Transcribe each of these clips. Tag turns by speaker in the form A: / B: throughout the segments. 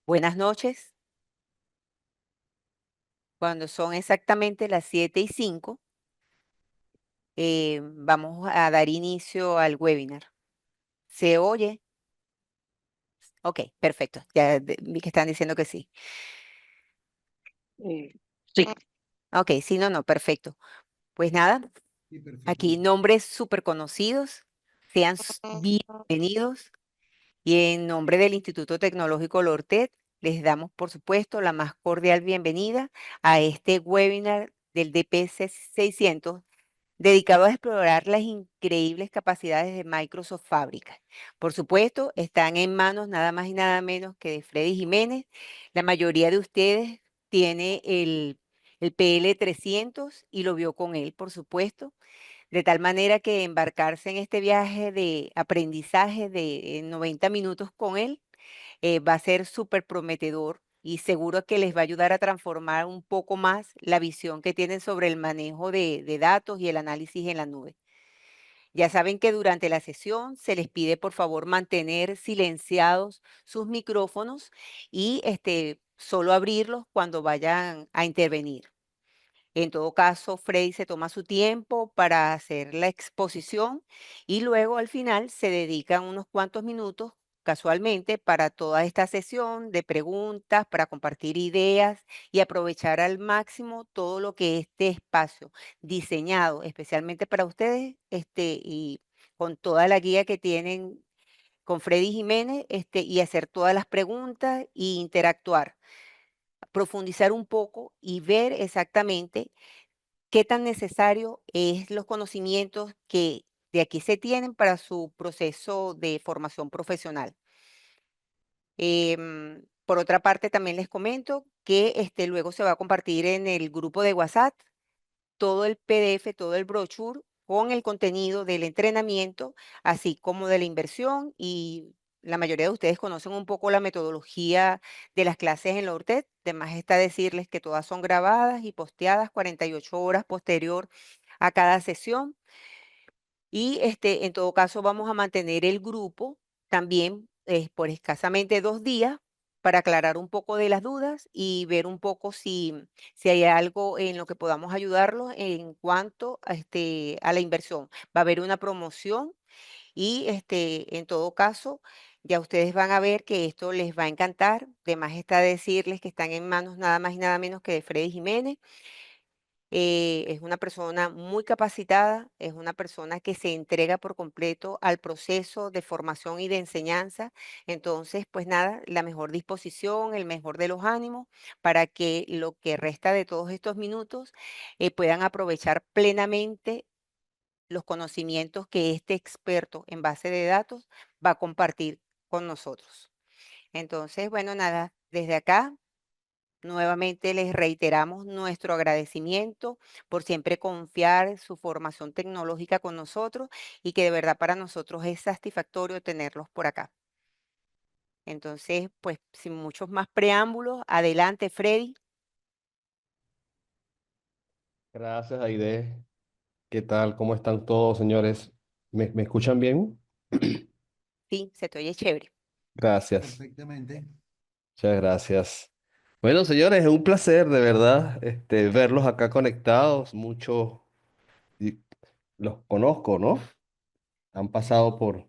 A: Buenas noches. Cuando son exactamente las 7:05, vamos a dar inicio al webinar. ¿Se oye? Ok, perfecto. Ya vi que están diciendo que sí.
B: Sí,
A: Ok, sí, no, no, perfecto. Pues nada,
C: Sí, perfecto.
A: aquí nombres súper conocidos. Sean bienvenidos. Y en nombre del Instituto Tecnológico Lortet, les damos, por supuesto, la más cordial bienvenida a este webinar del DPC 600 dedicado a explorar las increíbles capacidades de Microsoft Fabrica. Por supuesto, están en manos nada más y nada menos que de Freddy Jiménez. La mayoría de ustedes tiene el PL300 y lo vio con él, por supuesto, de tal manera que embarcarse en este viaje de aprendizaje de 90 minutos con él va a ser súper prometedor y seguro que les va a ayudar a transformar un poco más la visión que tienen sobre el manejo de datos y el análisis en la nube. Ya saben que durante la sesión se les pide por favor mantener silenciados sus micrófonos y solo abrirlos cuando vayan a intervenir. En todo caso, Frey se toma su tiempo para hacer la exposición y luego al final se dedican unos cuantos minutos casualmente para toda esta sesión de preguntas, para compartir ideas y aprovechar al máximo todo lo que este espacio diseñado especialmente para ustedes, y con toda la guía que tienen con Freddy Jiménez, y hacer todas las preguntas e interactuar, profundizar un poco y ver exactamente qué tan necesario es los conocimientos que de aquí se tienen para su proceso de formación profesional. Por otra parte, también les comento que luego se va a compartir en el grupo de WhatsApp todo el PDF, todo el brochure con el contenido del entrenamiento, así como de la inversión y la mayoría de ustedes conocen un poco la metodología de las clases en la URTED. Además está decirles que todas son grabadas y posteadas 48 horas posterior a cada sesión. Y en todo caso vamos a mantener el grupo también por escasamente 2 días para aclarar un poco de las dudas y ver un poco si hay algo en lo que podamos ayudarlos en cuanto a la inversión. Va a haber una promoción y en todo caso ya ustedes van a ver que esto les va a encantar. Además está decirles que están en manos nada más y nada menos que de Freddy Jiménez. Es una persona muy capacitada, es una persona que se entrega por completo al proceso de formación y de enseñanza. Entonces, pues nada, la mejor disposición, el mejor de los ánimos para que lo que resta de todos estos minutos puedan aprovechar plenamente los conocimientos que este experto en base de datos va a compartir con nosotros. Entonces, bueno, nada, desde acá nuevamente les reiteramos nuestro agradecimiento por siempre confiar en su formación tecnológica con nosotros y que de verdad para nosotros es satisfactorio tenerlos por acá. Entonces, pues sin muchos más preámbulos, adelante Freddy.
B: gracias, Aide. ¿Qué tal? ¿Cómo están todos, señores? ¿Me escuchan bien?
A: Sí, se te oye chévere.
B: Gracias,
C: Perfectamente.
B: muchas gracias. Bueno, señores, es un placer, de verdad, verlos acá conectados. Muchos y los conozco, ¿no? Han pasado por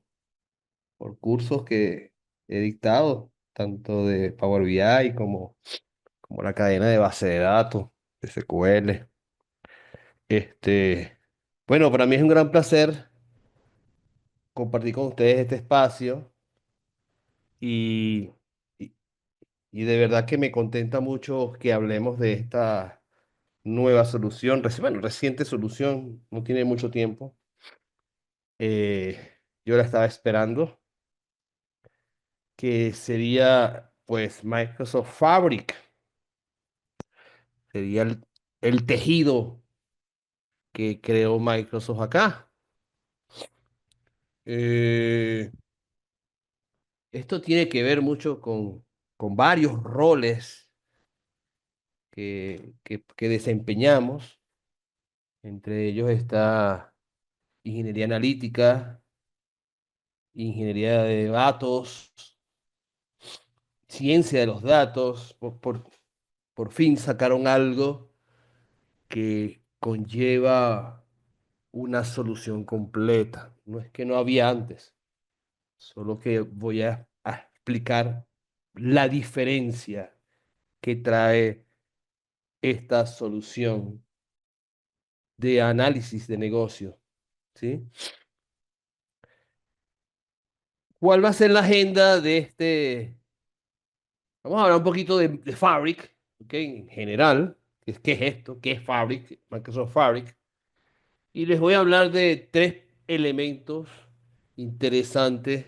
B: cursos que he dictado, tanto de Power BI como la cadena de base de datos, de SQL. Bueno, para mí es un gran placer compartir con ustedes este espacio y, y, y de verdad que me contenta mucho que hablemos de esta nueva solución, bueno, reciente solución, no tiene mucho tiempo. Yo la estaba esperando, que sería pues Microsoft Fabric, sería el tejido que creó Microsoft acá. Eh, Esto tiene que ver mucho con varios roles que desempeñamos. Entre ellos está ingeniería analítica, ingeniería de datos, ciencia de los datos, por fin sacaron algo que conlleva una solución completa. No es que no había antes, solo que voy a explicar la diferencia que trae esta solución de análisis de negocio, ¿sí? ¿Cuál va a ser la agenda de este? Vamos a hablar un poquito de Fabric, ¿ok? En general, ¿qué es esto? ¿Qué es Fabric? Microsoft Fabric. Y les voy a hablar de tres elementos interesantes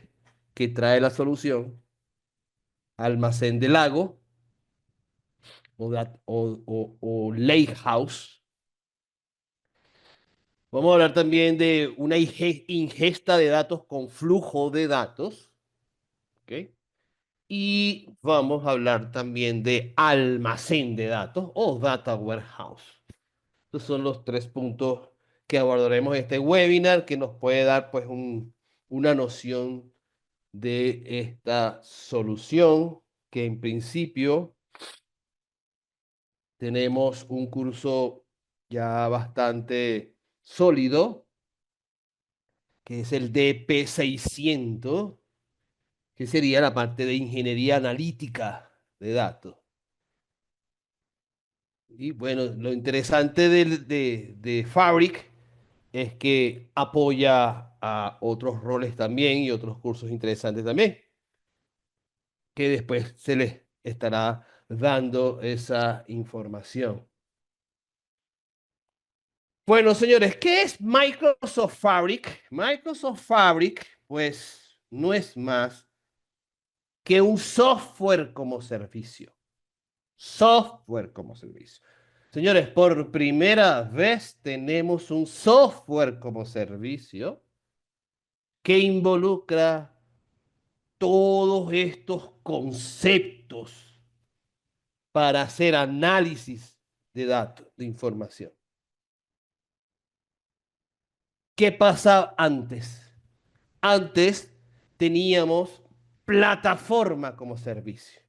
B: que trae la solución. Almacén de lago o lake house. Vamos a hablar también de una ingesta de datos con flujo de datos, ¿ok? Y vamos a hablar también de almacén de datos o data warehouse. Estos son los tres puntos que abordaremos en este webinar que nos puede dar pues una noción de esta solución que en principio tenemos un curso ya bastante sólido, que es el DP600, que sería la parte de ingeniería analítica de datos. Y bueno, lo interesante de Fabric es que apoya a otros roles también y otros cursos interesantes también, que después se les estará dando esa información. Bueno, señores, ¿qué es Microsoft Fabric? Microsoft Fabric, pues, no es más que un software como servicio. Software como servicio. Señores, por primera vez tenemos un software como servicio que involucra todos estos conceptos para hacer análisis de datos, de información. ¿Qué pasa antes? Antes teníamos plataforma como servicio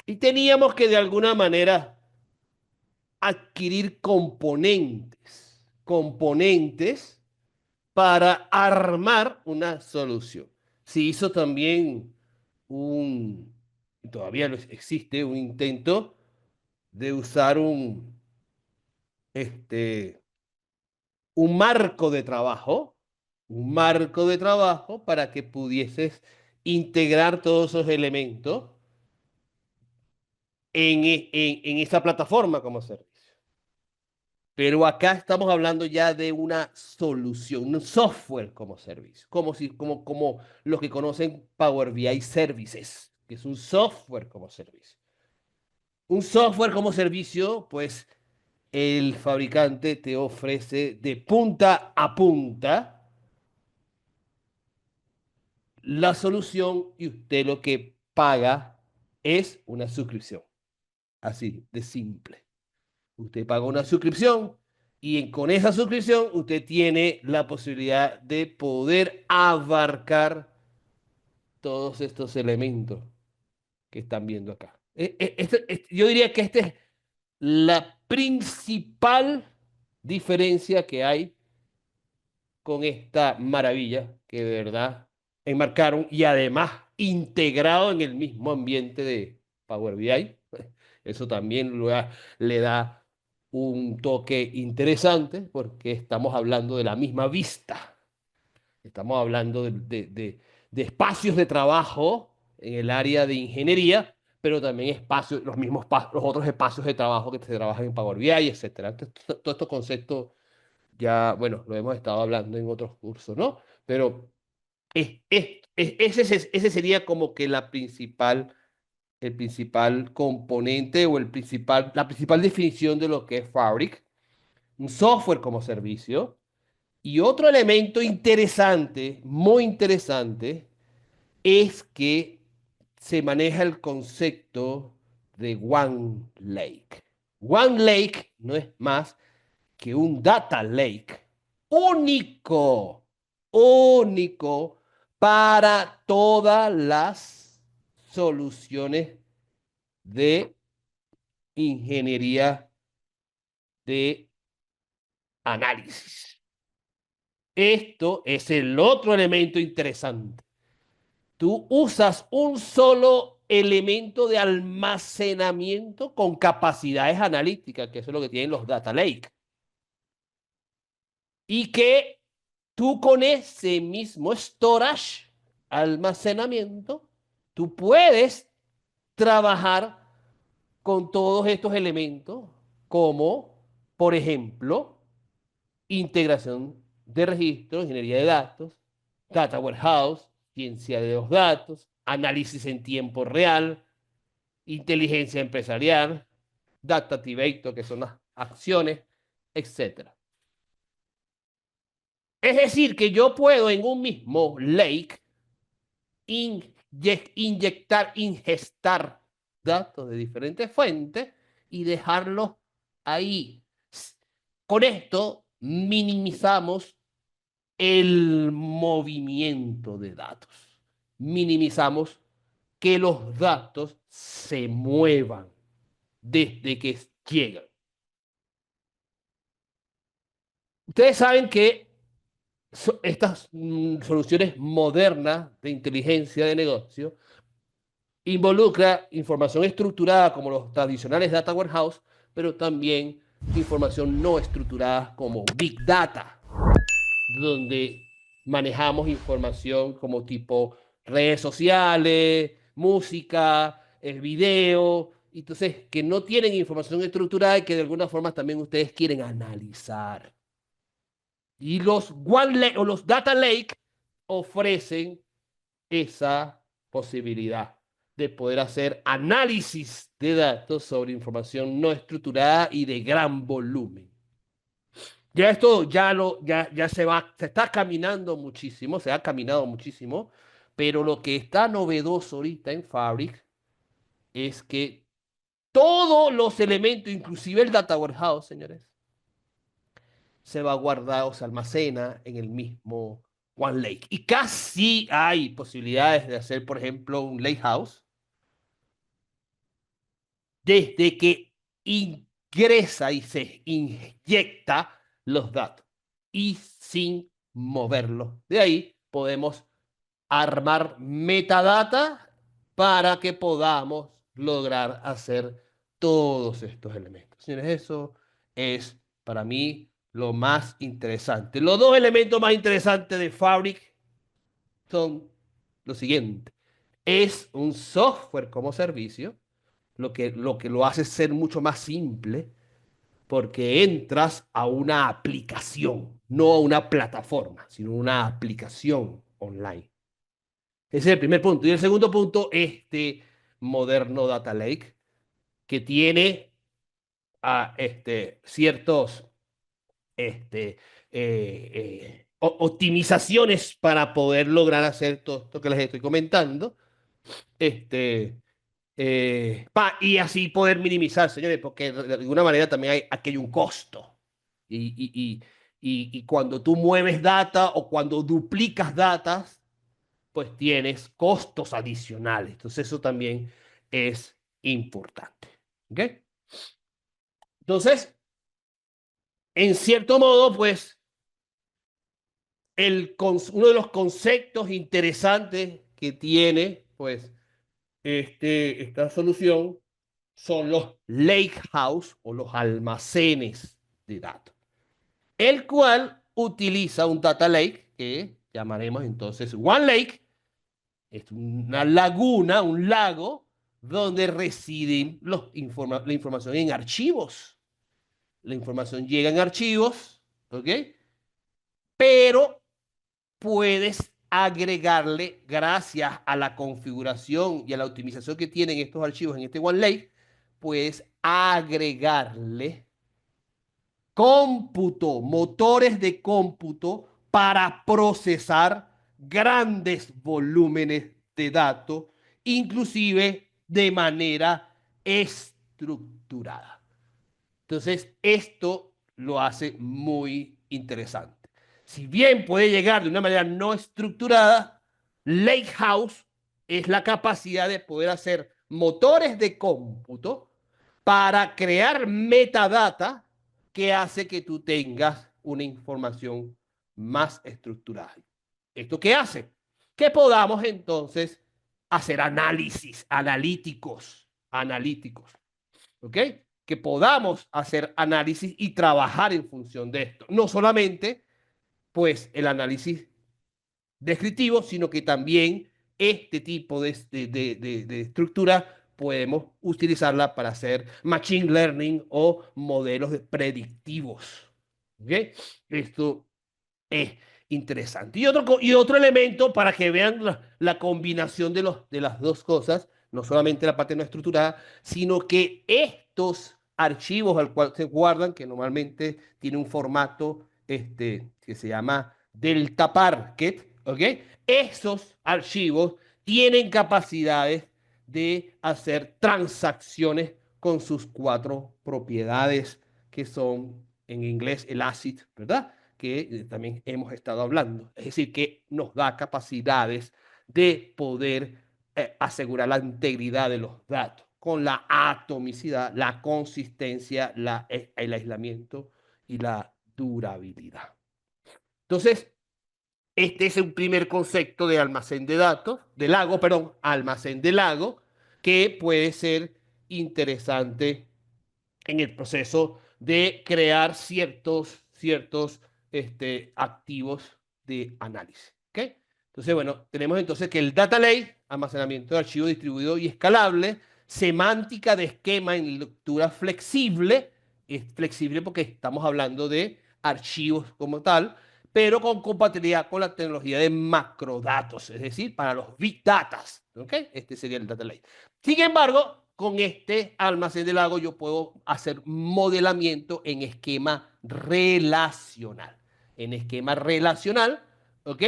B: y teníamos que de alguna manera adquirir componentes para armar una solución. Se hizo también un, todavía existe un intento de usar este, un marco de trabajo para que pudieses integrar todos esos elementos en esa plataforma como servicio. Pero acá estamos hablando ya de una solución, un software como servicio, como los que conocen Power BI Services, que es un software como servicio. Un software como servicio, pues el fabricante te ofrece de punta a punta la solución y usted lo que paga es una suscripción. Así de simple. Usted paga una suscripción y con esa suscripción usted tiene la posibilidad de poder abarcar todos estos elementos que están viendo acá. Yo diría que esta es la principal diferencia que hay con esta maravilla que de verdad enmarcaron y además integrado en el mismo ambiente de Power BI. Eso también le da un toque interesante porque estamos hablando de la misma vista. Estamos hablando de espacios de trabajo en el área de ingeniería, pero también espacios, los otros espacios de trabajo que se trabajan en Power BI, etcétera. Todos estos conceptos ya, bueno, lo hemos estado hablando en otros cursos, ¿no? Pero ese sería como que el principal componente o la principal definición de lo que es Fabric, un software como servicio. Y otro elemento interesante, muy interesante, es que se maneja el concepto de One Lake. One Lake no es más que un data lake único, único para todas las soluciones de ingeniería de análisis. Esto es el otro elemento interesante. Tú usas un solo elemento de almacenamiento con capacidades analíticas, que eso es lo que tienen los data lake. Y que tú con ese mismo storage, almacenamiento, tú puedes trabajar con todos estos elementos, como, por ejemplo, integración de registros, ingeniería de datos, data warehouse, ciencia de los datos, análisis en tiempo real, inteligencia empresarial, data activator, que son las acciones, etcétera. Es decir, que yo puedo en un mismo lake inyectar, ingestar datos de diferentes fuentes y dejarlos ahí. Con esto minimizamos el movimiento de datos. Minimizamos que los datos se muevan desde que llegan. Ustedes saben que estas soluciones modernas de inteligencia de negocio involucra información estructurada como los tradicionales data warehouse, pero también información no estructurada como big data, donde manejamos información como tipo redes sociales, música, video, entonces que no tienen información estructurada y que de alguna forma también ustedes quieren analizar. Y los One Lake o los Data Lake ofrecen esa posibilidad de poder hacer análisis de datos sobre información no estructurada y de gran volumen. Ya esto ya se está caminando muchísimo, se ha caminado muchísimo, pero lo que está novedoso ahorita en Fabric es que todos los elementos, inclusive el data warehouse, señores, se va a guardar o se almacena en el mismo One Lake. Y casi hay posibilidades de hacer, por ejemplo, un lake house desde que ingresa y se inyecta los datos y sin moverlos. De ahí podemos armar metadata para que podamos lograr hacer todos estos elementos. Señores, eso es para mí lo más interesante. Los dos elementos más interesantes de Fabric son los siguientes. Es un software como servicio, lo que lo hace ser mucho más simple, porque entras a una aplicación, no a una plataforma, sino una aplicación online. Ese es el primer punto. Y el segundo punto, este moderno Data Lake, que tiene ciertos este, optimizaciones para poder lograr hacer todo esto que les estoy comentando. Este, y así poder minimizar, señores, porque de alguna manera también aquí hay un costo. Y, y, y, y cuando tú mueves data o cuando duplicas datas, pues tienes costos adicionales. Entonces eso también es importante. ¿Ok? Entonces, en cierto modo, pues, uno de los conceptos interesantes que tiene, pues, esta solución son los lake house o los almacenes de datos, el cual utiliza un data lake que llamaremos entonces One Lake. Es una laguna, un lago, donde residen la información en archivos. La información llega en archivos, ¿ok? Pero puedes agregarle, gracias a la configuración y a la optimización que tienen estos archivos en este OneLake, puedes agregarle cómputo, motores de cómputo para procesar grandes volúmenes de datos, inclusive de manera estructurada. Entonces, esto lo hace muy interesante. Si bien puede llegar de una manera no estructurada, Lakehouse es la capacidad de poder hacer motores de cómputo para crear metadata que hace que tú tengas una información más estructurada. ¿Esto qué hace? Que podamos entonces hacer análisis, analíticos, ¿ok? Que podamos hacer análisis y trabajar en función de esto. No solamente, pues, el análisis descriptivo, sino que también este tipo de estructura podemos utilizarla para hacer machine learning o modelos predictivos. ¿Ok? Esto es interesante. Y otro elemento para que vean la combinación de las dos cosas, no solamente la parte no estructurada, sino que estos archivos al cual se guardan, que normalmente tiene un formato que se llama Delta Parquet, ¿ok? Esos archivos tienen capacidades de hacer transacciones con sus cuatro propiedades que son en inglés el ACID, ¿verdad? Que también hemos estado hablando. Es decir, que nos da capacidades de poder asegurar la integridad de los datos con la atomicidad, la consistencia, el aislamiento y la durabilidad. Entonces, este es un primer concepto de almacén de datos, de lago, perdón, almacén de lago, que puede ser interesante en el proceso de crear ciertos activos de análisis. ¿Okay? Entonces, bueno, tenemos entonces que el data lake, almacenamiento de archivos distribuido y escalable, semántica de esquema en lectura flexible, es flexible porque estamos hablando de archivos como tal, pero con compatibilidad con la tecnología de macrodatos, es decir, para los big data. ¿Okay? Este sería el data lake. Sin embargo, con este almacén de lago yo puedo hacer modelamiento en esquema relacional. En esquema relacional, ¿ok?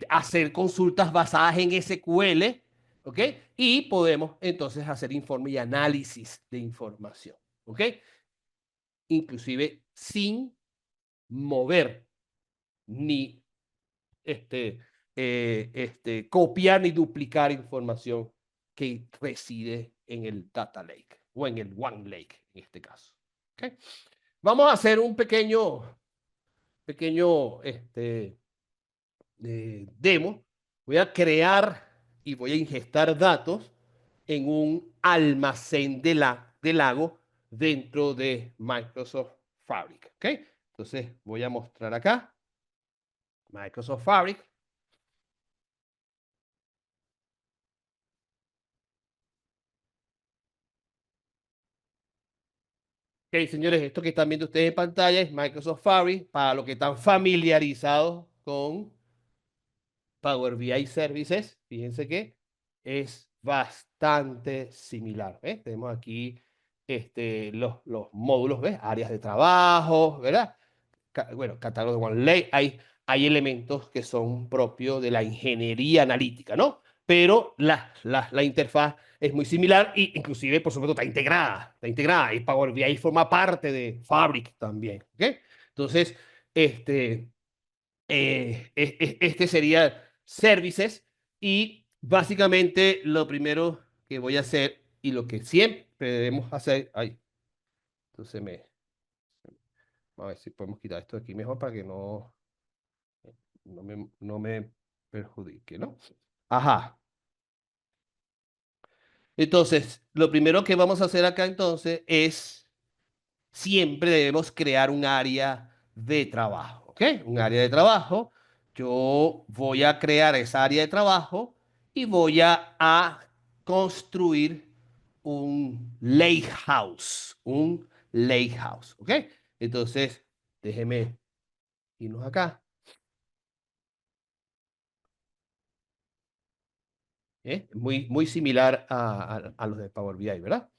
B: Hacer consultas basadas en SQL, ¿ok? Y podemos entonces hacer informe y análisis de información, ¿ok? Inclusive sin mover ni copiar ni duplicar información que reside en el Data Lake o en el One Lake en este caso. ¿Okay? Vamos a hacer un pequeño demo. Voy a crear y voy a ingestar datos en un almacén de lago dentro de Microsoft Fabric. ¿Okay? Entonces voy a mostrar acá Microsoft Fabric. Ok, señores, esto que están viendo ustedes en pantalla es Microsoft Fabric para los que están familiarizados con Power BI Services. Fíjense que es bastante similar. ¿Ves? Tenemos aquí los módulos, ¿ves? Áreas de trabajo, ¿verdad? Bueno, catálogo de OneLake. Hay elementos que son propios de la ingeniería analítica, ¿no? Pero la interfaz es muy similar e inclusive, por supuesto, está integrada y Power BI forma parte de Fabric también, ¿ok? Entonces, este sería services y básicamente lo primero que voy a hacer y lo que siempre debemos hacer, ay, entonces a ver si podemos quitar esto de aquí mejor para que no me perjudique, ¿no? Ajá. Entonces, lo primero que vamos a hacer acá entonces es, siempre debemos crear un área de trabajo, ¿ok? Un área de trabajo. Yo voy a crear esa área de trabajo y voy a construir un lake house, ¿ok? Entonces, déjeme irnos acá. Muy similar a los de Power BI, ¿verdad?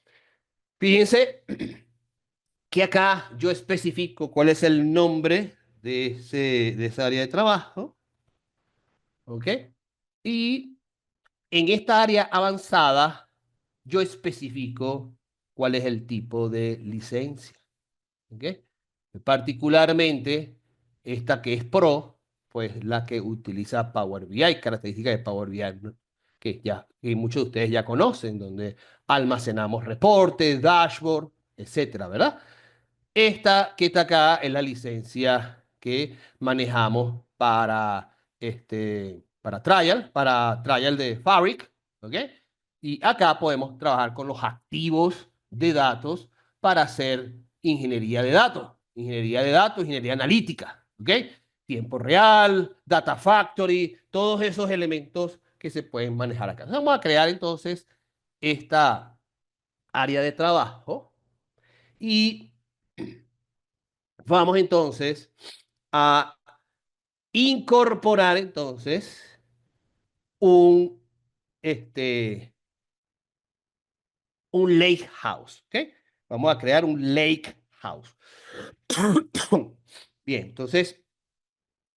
B: Fíjense que acá yo especifico cuál es el nombre de esa área de trabajo, ¿ok? Y en esta área avanzada yo especifico cuál es el tipo de licencia, ¿ok? Particularmente esta que es Pro, pues la que utiliza Power BI, características de Power BI, ¿no? que muchos de ustedes ya conocen, donde almacenamos reportes, dashboard, etcétera, ¿verdad? Esta que está acá es la licencia que manejamos para trial de Fabric, ¿ok? Y acá podemos trabajar con los activos de datos para hacer ingeniería de datos, ingeniería analítica, ¿ok? Tiempo real, data factory, todos esos elementos que se pueden manejar acá. Vamos a crear entonces esta área de trabajo y vamos entonces a incorporar entonces un, este, un lake house, ¿ok? Vamos a crear un lake house. Bien, entonces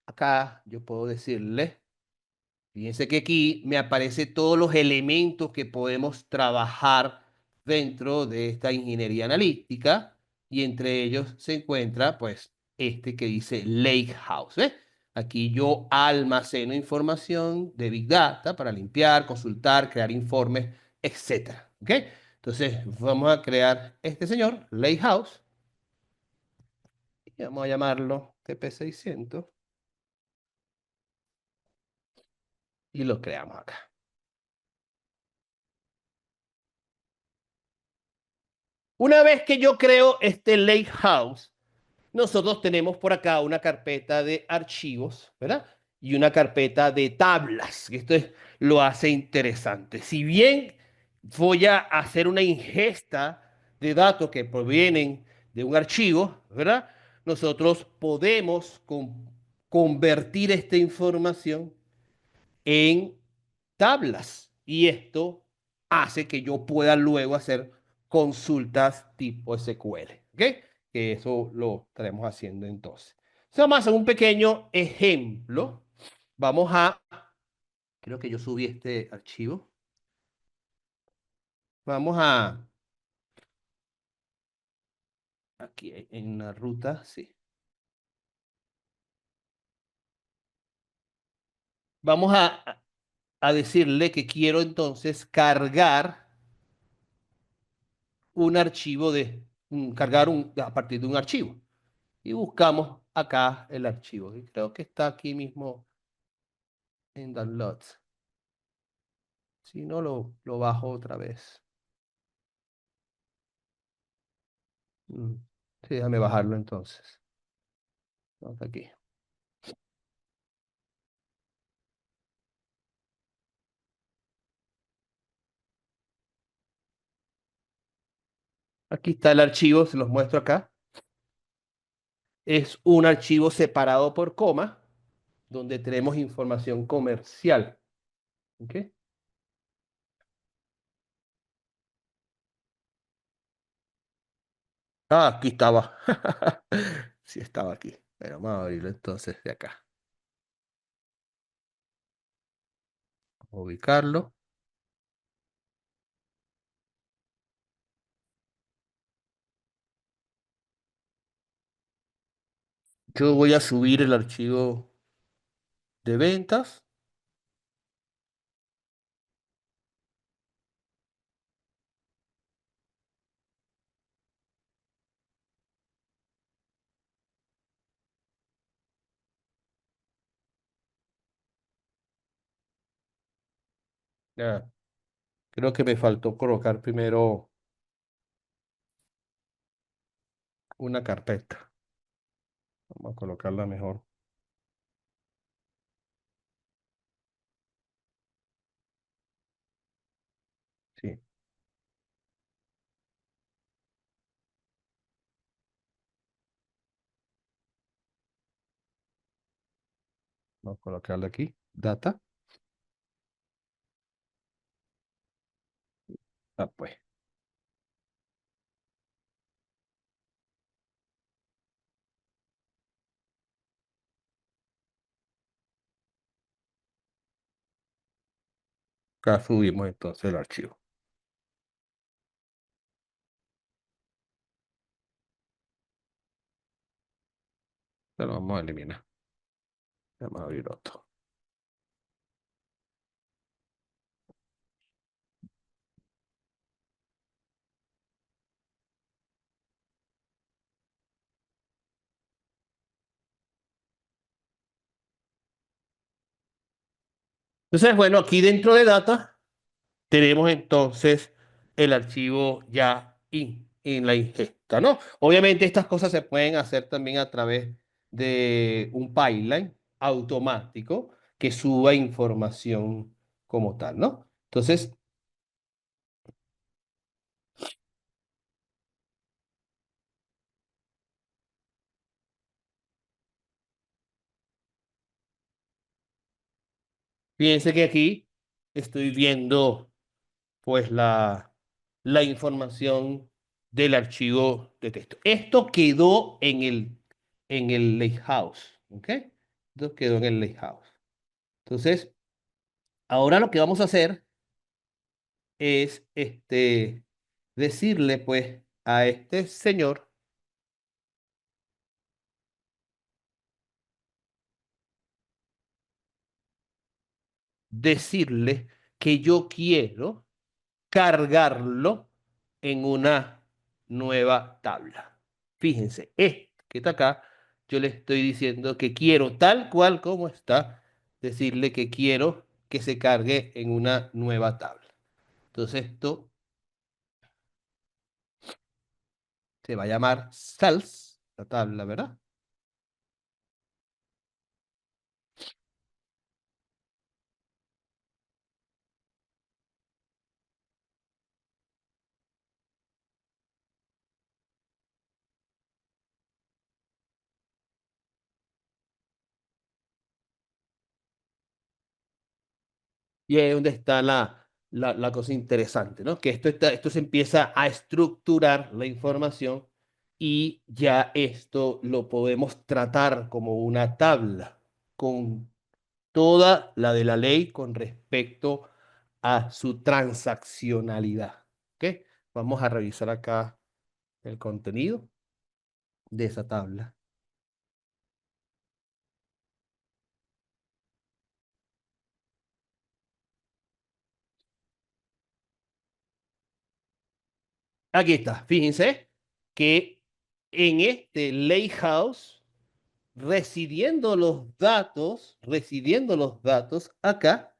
B: acá yo puedo decirle, fíjense que aquí me aparecen todos los elementos que podemos trabajar dentro de esta ingeniería analítica y entre ellos se encuentra pues este que dice Lake House. ¿Ves? Aquí yo almaceno información de Big Data para limpiar, consultar, crear informes, etcétera. ¿Ok? Entonces vamos a crear este señor, Lake House, y vamos a llamarlo TP600 y lo creamos acá. Una vez que yo creo este Lake House, nosotros tenemos por acá una carpeta de archivos, ¿verdad? Y una carpeta de tablas, que lo hace interesante. Si bien voy a hacer una ingesta de datos que provienen de un archivo, ¿verdad? Nosotros podemos convertir esta información en tablas y esto hace que yo pueda luego hacer consultas tipo SQL, ¿ok? Que eso lo estaremos haciendo entonces. Entonces vamos a hacer un pequeño ejemplo. Vamos a, creo que yo subí este archivo. Vamos a, aquí en una ruta, sí. Vamos a decirle que quiero entonces cargar un archivo a partir de un archivo. Y buscamos acá el archivo. Y creo que está aquí mismo en Downloads. Si no, lo bajo otra vez. Mm, Sí, déjame bajarlo entonces. Vamos aquí. Aquí está el archivo, se los muestro acá. Es un archivo separado por coma, donde tenemos información comercial. ¿Ok? Ah, aquí estaba. Sí, estaba aquí. Pero vamos a abrirlo entonces de acá. Ubicarlo. Yo voy a subir el archivo de ventas. Ya, creo que me faltó colocar primero una carpeta. Vamos a colocarla mejor. Sí, vamos a colocarla aquí. Data. Ah, pues. Acá subimos entonces el archivo. Pero vamos a eliminar. Vamos a abrir otro. Entonces, bueno, aquí dentro de data tenemos entonces el archivo ya en la ingesta, ¿no? Obviamente estas cosas se pueden hacer también a través de un pipeline automático que suba información como tal, ¿no? Entonces, fíjense que aquí estoy viendo pues la información del archivo de texto. Esto quedó en el lakehouse, ¿ok? Esto quedó en el lakehouse. Entonces, ahora lo que vamos a hacer es decirle pues a este señor, decirle que yo quiero cargarlo en una nueva tabla. Fíjense, este que está acá, yo le estoy diciendo que quiero tal cual como está, decirle que quiero que se cargue en una nueva tabla. Entonces esto se va a llamar sals, la tabla, ¿verdad? Y ahí es donde está la cosa interesante, ¿no? Que esto se empieza a estructurar la información y ya esto lo podemos tratar como una tabla con toda la de la ley con respecto a su transaccionalidad. ¿Ok? Vamos a revisar acá el contenido de esa tabla. Aquí está. Fíjense que en este Lakehouse, residiendo los datos acá,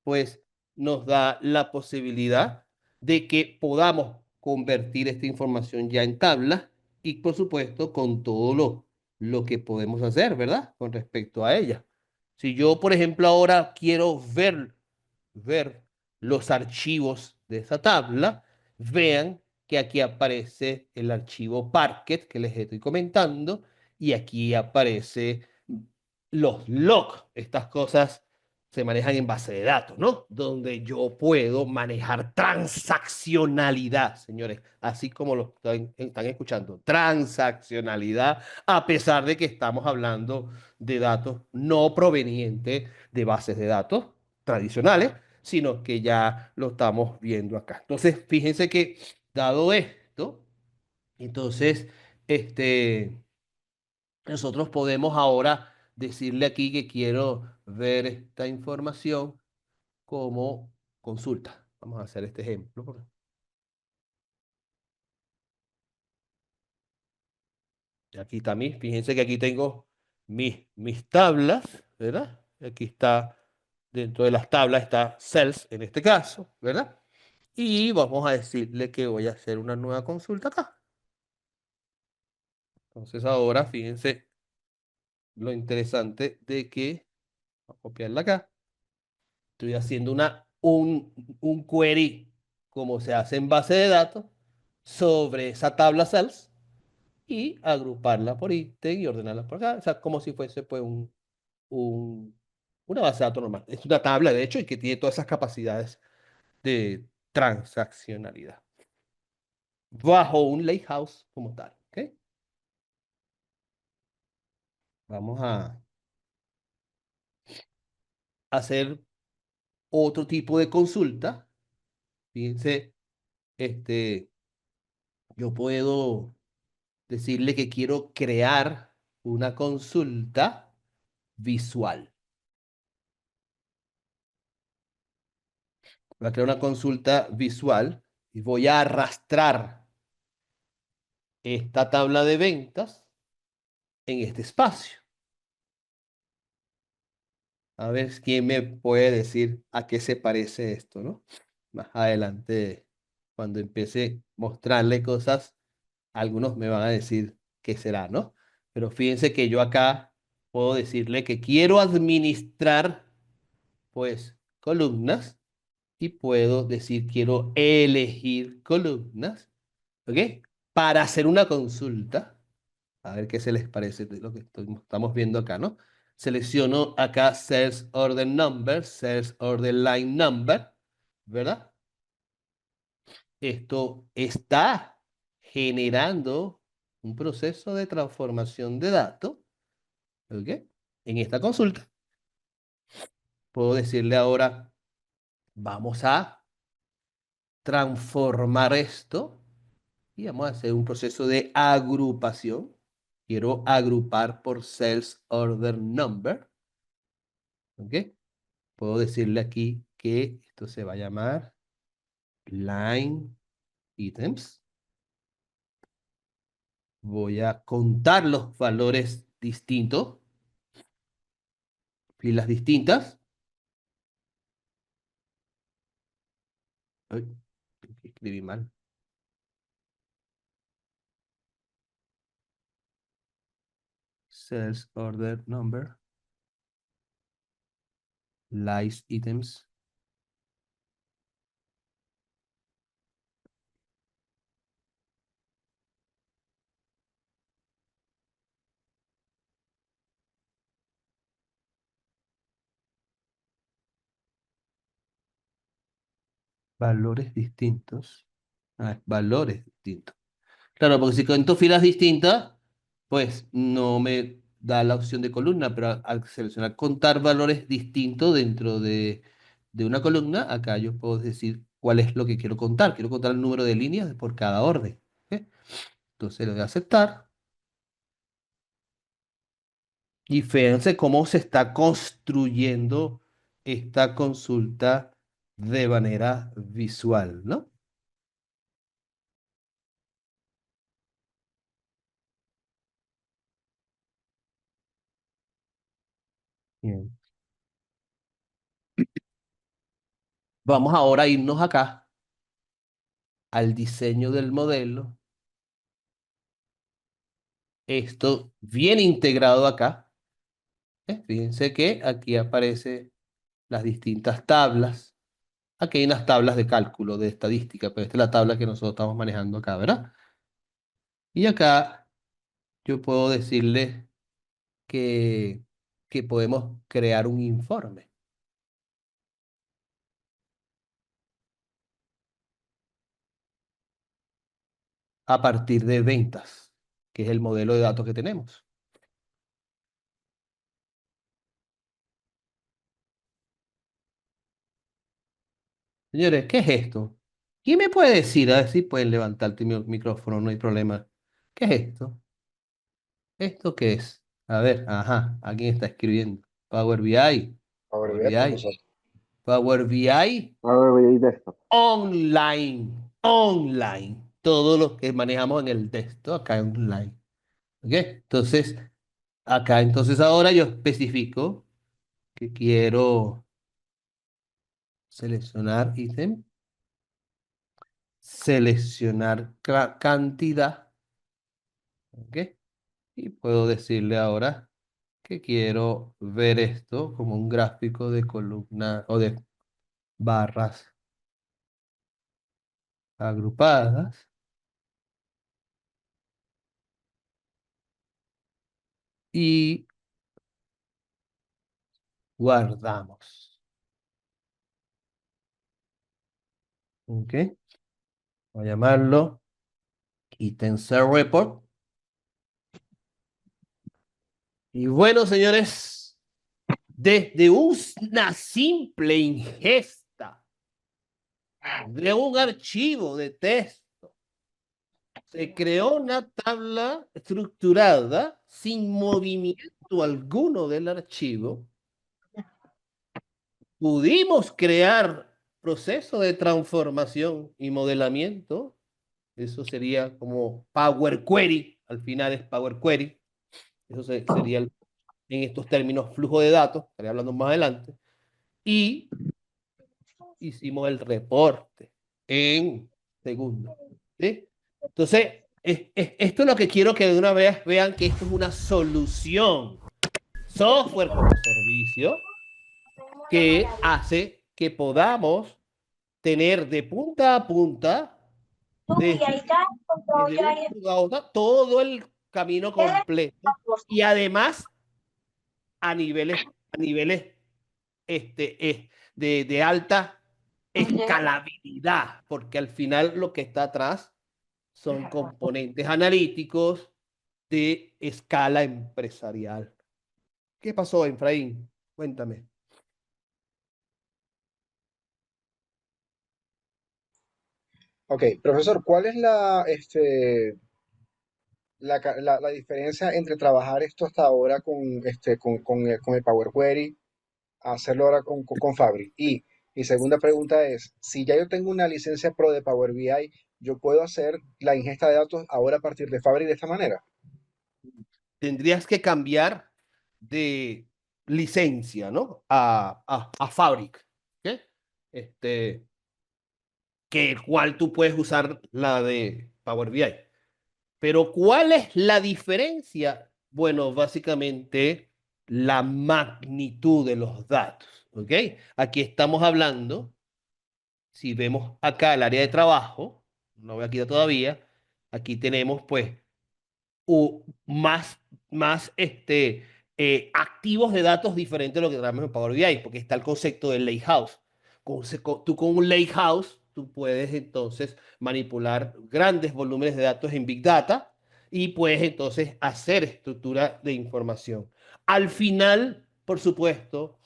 B: pues nos da la posibilidad de que podamos convertir esta información ya en tabla y por supuesto con todo lo que podemos hacer, ¿verdad? Con respecto a ella. Si yo, por ejemplo, ahora quiero ver los archivos de esa tabla, vean que aquí aparece el archivo Parquet que les estoy comentando y aquí aparece los logs. Estas cosas se manejan en base de datos, ¿no? Donde yo puedo manejar transaccionalidad, señores, así como lo están escuchando, transaccionalidad, a pesar de que estamos hablando de datos no provenientes de bases de datos tradicionales, sino que ya lo estamos viendo acá. Entonces, fíjense que dado esto, entonces, este, nosotros podemos ahora decirle aquí que quiero ver esta información como consulta. Vamos a hacer este ejemplo. Aquí también, fíjense que aquí tengo mis tablas, ¿verdad? Aquí está, dentro de las tablas está cells en este caso, ¿verdad? Y vamos a decirle que voy a hacer una nueva consulta acá. Entonces ahora fíjense lo interesante de que, voy a copiarla acá, estoy haciendo un query como se hace en base de datos sobre esa tabla cells y agruparla por ítem y ordenarla por acá. O sea, como si fuese pues un, una base de datos normal. Es una tabla, de hecho, y que tiene todas esas capacidades de transaccionalidad bajo un lakehouse como tal. ¿Ok? Vamos a hacer otro tipo de consulta. Fíjense, este, yo puedo decirle que quiero crear una consulta visual. Voy a crear una consulta visual y voy a arrastrar esta tabla de ventas en este espacio. A ver quién me puede decir a qué se parece esto, ¿no? Más adelante, cuando empiece a mostrarle cosas, algunos me van a decir qué será, ¿no? Pero fíjense que yo acá puedo decirle que quiero administrar, pues, columnas y puedo decir quiero elegir columnas, ¿ok? Para hacer una consulta. A ver qué se les parece de lo que estamos viendo acá, ¿no? Selecciono acá Sales Order Number, Sales Order Line Number, ¿verdad? Esto está generando un proceso de transformación de datos, ¿ok? En esta consulta. Puedo decirle ahora, vamos a transformar esto y vamos a hacer un proceso de agrupación. Quiero agrupar por Sales Order Number, ¿ok? Puedo decirle aquí que esto se va a llamar line items. Voy a contar los valores distintos, filas distintas. Ay, escribí mal. Sales order number, live items, valores distintos. Ah, valores distintos. Claro, porque si cuento filas distintas, pues no me da la opción de columna, pero al seleccionar contar valores distintos dentro de una columna, acá yo puedo decir cuál es lo que quiero contar. Quiero contar el número de líneas por cada orden. ¿Ok? Entonces le voy a aceptar. Y fíjense cómo se está construyendo esta consulta de manera visual, ¿no? Bien. Vamos ahora a irnos acá al diseño del modelo. Esto viene integrado acá. Fíjense que aquí aparecen las distintas tablas. Aquí hay unas tablas de cálculo, de estadística, pero esta es la tabla que nosotros estamos manejando acá, ¿verdad? Y acá yo puedo decirle que, que podemos crear un informe a partir de ventas, que es el modelo de datos que tenemos. Señores, ¿qué es esto? ¿Quién me puede decir? A ver si pueden levantarte mi micrófono, no hay problema. ¿Qué es esto? ¿Esto qué es? A ver, ajá, alguien está escribiendo. Power BI,
C: Power
B: Power
C: BI,
B: BI,
C: profesor.
B: Power BI
C: Power BI desktop.
B: online, online. Todo lo que manejamos en el texto acá online. ¿Ok? Entonces, acá entonces ahora yo especifico que quiero seleccionar ítem, seleccionar cantidad, ¿ok? Y puedo decirle ahora que quiero ver esto como un gráfico de columna o de barras agrupadas y guardamos, ¿ok? Voy a llamarlo ítem Cell report. Y bueno, señores, desde una simple ingesta de un archivo de texto, se creó una tabla estructurada sin movimiento alguno del archivo. Pudimos crear proceso de transformación y modelamiento. Eso sería como Power Query. Al final es Power Query. Eso sería el en estos términos flujo de datos, estaré hablando más adelante, y hicimos el reporte en segundos. ¿Sí? Entonces, esto es lo que quiero que de una vez vean que esto es una solución, software como servicio, que hace que podamos tener de punta a punta, desde un punto a otro, todo el camino completo y además a niveles de alta escalabilidad, porque al final lo que está atrás son componentes analíticos de escala empresarial. ¿Qué pasó, Efraín? Cuéntame.
C: Ok, profesor, ¿cuál es la diferencia entre trabajar esto hasta ahora con el Power Query, hacerlo ahora con Fabric? Y segunda pregunta es, si ya yo tengo una licencia Pro de Power BI, ¿yo puedo hacer la ingesta de datos ahora a partir de Fabric de esta manera?
B: Tendrías que cambiar de licencia, ¿no? A Fabric, ¿ok? Este, que el cual tú puedes usar la de Power BI. Pero ¿cuál es la diferencia? Bueno, básicamente la magnitud de los datos, ¿ok? Aquí estamos hablando, si vemos acá el área de trabajo, no voy a quitar todavía, aquí tenemos pues más, más activos de datos diferentes de lo que tenemos en Power BI, porque está el concepto del lakehouse. Tú con un lakehouse, tú puedes entonces manipular grandes volúmenes de datos en Big Data y puedes entonces hacer estructura de información. Al final, por supuesto,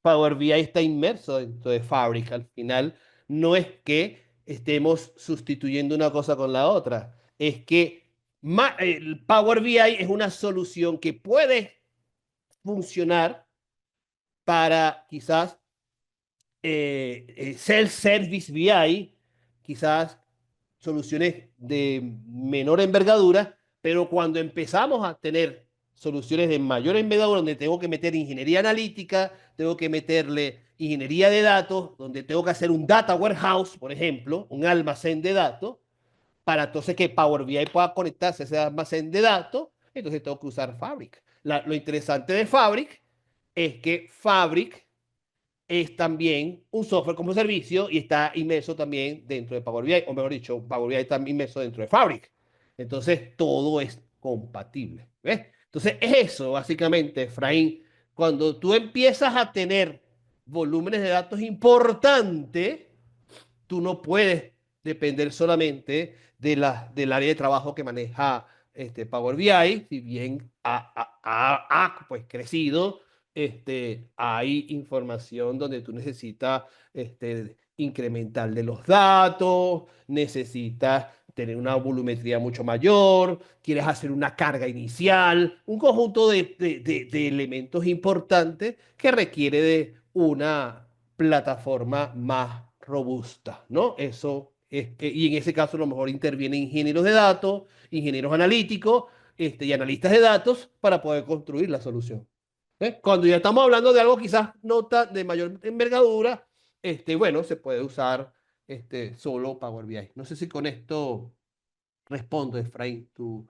B: Power BI está inmerso dentro de Fabric. Al final, no es que estemos sustituyendo una cosa con la otra, es que el Power BI es una solución que puede funcionar para quizás self-service BI, quizás soluciones de menor envergadura, pero cuando empezamos a tener soluciones de mayor envergadura, donde tengo que meter ingeniería analítica, tengo que meterle ingeniería de datos, donde tengo que hacer un data warehouse, por ejemplo, un almacén de datos, para entonces que Power BI pueda conectarse a ese almacén de datos, entonces tengo que usar Fabric. Lo interesante de Fabric es que Fabric es también un software como servicio y está inmerso también dentro de Power BI, o mejor dicho, Power BI está inmerso dentro de Fabric. Entonces, todo es compatible. ¿Ves? Entonces, es eso, básicamente, Efraín. Cuando tú empiezas a tener volúmenes de datos importantes, tú no puedes depender solamente del área de trabajo que maneja Power BI, si bien ha pues, crecido, hay información donde tú necesitas incrementar de los datos, necesitas tener una volumetría mucho mayor, quieres hacer una carga inicial, un conjunto de elementos importantes que requiere de una plataforma más robusta, ¿no? Eso es, y en ese caso a lo mejor intervienen ingenieros de datos, ingenieros analíticos, y analistas de datos para poder construir la solución. Cuando ya estamos hablando de algo quizás de mayor envergadura, bueno, se puede usar solo Power BI. No sé si con esto respondo, Efraín, tu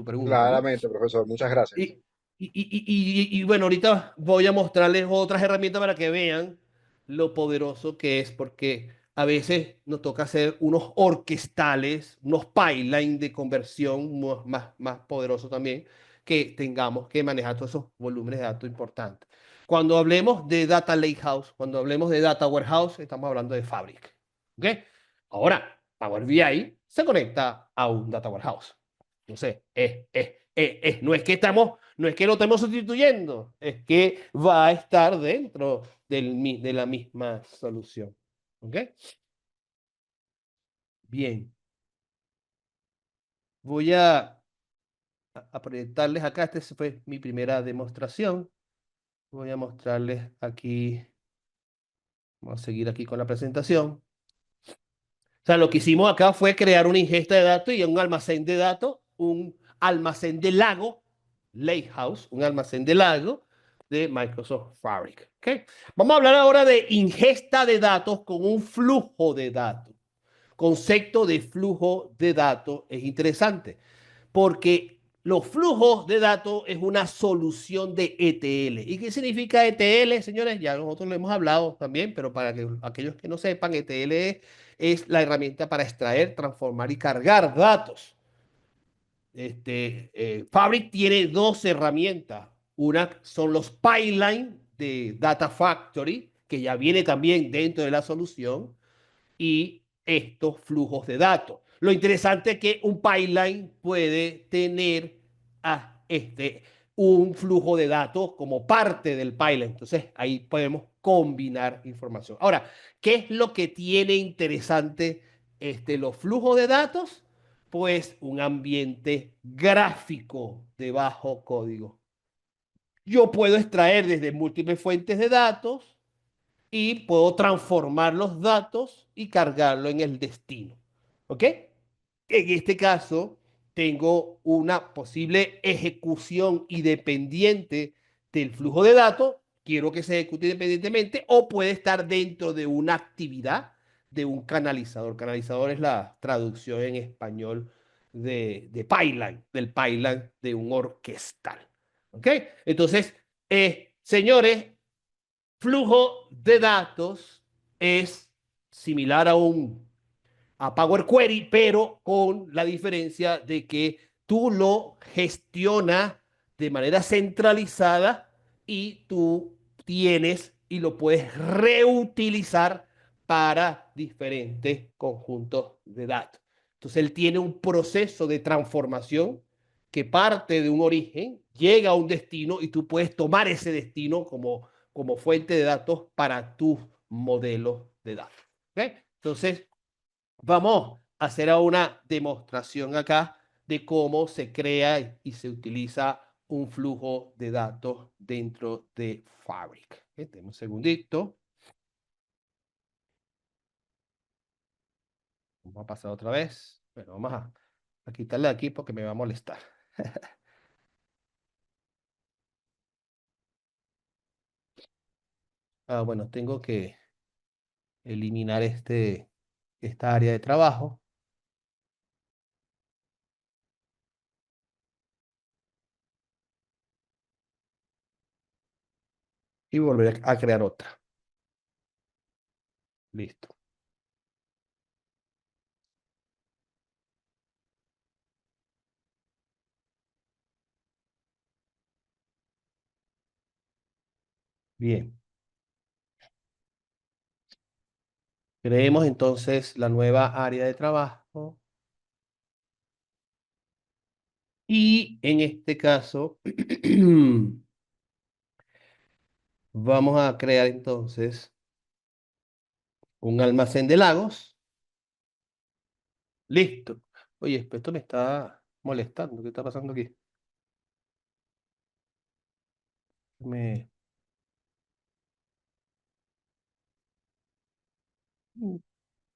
B: pregunta, ¿no?
C: Claramente, profesor, muchas gracias.
B: Y, y bueno, ahorita voy a mostrarles otras herramientas para que vean lo poderoso que es, porque a veces nos toca hacer unos orquestales, unos pipelines de conversión más poderosos también, que tengamos que manejar todos esos volúmenes de datos importantes. Cuando hablemos de Data Lakehouse, cuando hablemos de Data Warehouse, estamos hablando de Fabric. ¿Ok? Ahora, Power BI se conecta a un Data Warehouse. Entonces, no es que lo estemos sustituyendo, es que va a estar dentro de la misma solución. ¿Ok? Bien, voy a proyectarles acá. Esta fue mi primera demostración. Voy a mostrarles aquí. Vamos a seguir aquí con la presentación. O sea, lo que hicimos acá fue crear una ingesta de datos y un almacén de datos, un almacén de lago, Lakehouse, un almacén de datos de Microsoft Fabric. ¿Okay? Vamos a hablar ahora de ingesta de datos con un flujo de datos. Concepto de flujo de datos es interesante porque los flujos de datos es una solución de ETL. ¿Y qué significa ETL, señores? Ya nosotros lo hemos hablado también, pero para que, aquellos que no sepan, ETL es la herramienta para extraer, transformar y cargar datos. Fabric tiene dos herramientas. Una son los pipelines de Data Factory, que ya viene también dentro de la solución, y estos flujos de datos. Lo interesante es que un pipeline puede tener un flujo de datos como parte del pipeline. Entonces, ahí podemos combinar información. Ahora, ¿qué es lo que tiene interesante los flujos de datos? Pues un ambiente gráfico de bajo código. Yo puedo extraer desde múltiples fuentes de datos y puedo transformar los datos y cargarlo en el destino. ¿Ok? En este caso, tengo una posible ejecución independiente del flujo de datos. Quiero que se ejecute independientemente o puede estar dentro de una actividad de un canalizador. Canalizador es la traducción en español de pipeline, del pipeline de un orquestal. ¿Ok? Entonces, señores, flujo de datos es similar a Power Query, pero con la diferencia de que tú lo gestionas de manera centralizada y tú tienes y lo puedes reutilizar para diferentes conjuntos de datos. Entonces él tiene un proceso de transformación que parte de un origen, llega a un destino y tú puedes tomar ese destino como fuente de datos para tus modelos de datos. ¿Okay? Entonces, vamos a hacer una demostración acá de cómo se crea y se utiliza un flujo de datos dentro de Fabric. ¿Okay? Un segundito. Vamos a pasar otra vez. Bueno, vamos a quitarle aquí porque me va a molestar. Bueno, tengo que eliminar esta área de trabajo y volver a crear otra. Listo. Bien. Creemos entonces la nueva área de trabajo y en este caso vamos a crear entonces un almacén de lagos. Listo. Oye, esto me está molestando. ¿Qué está pasando aquí? Me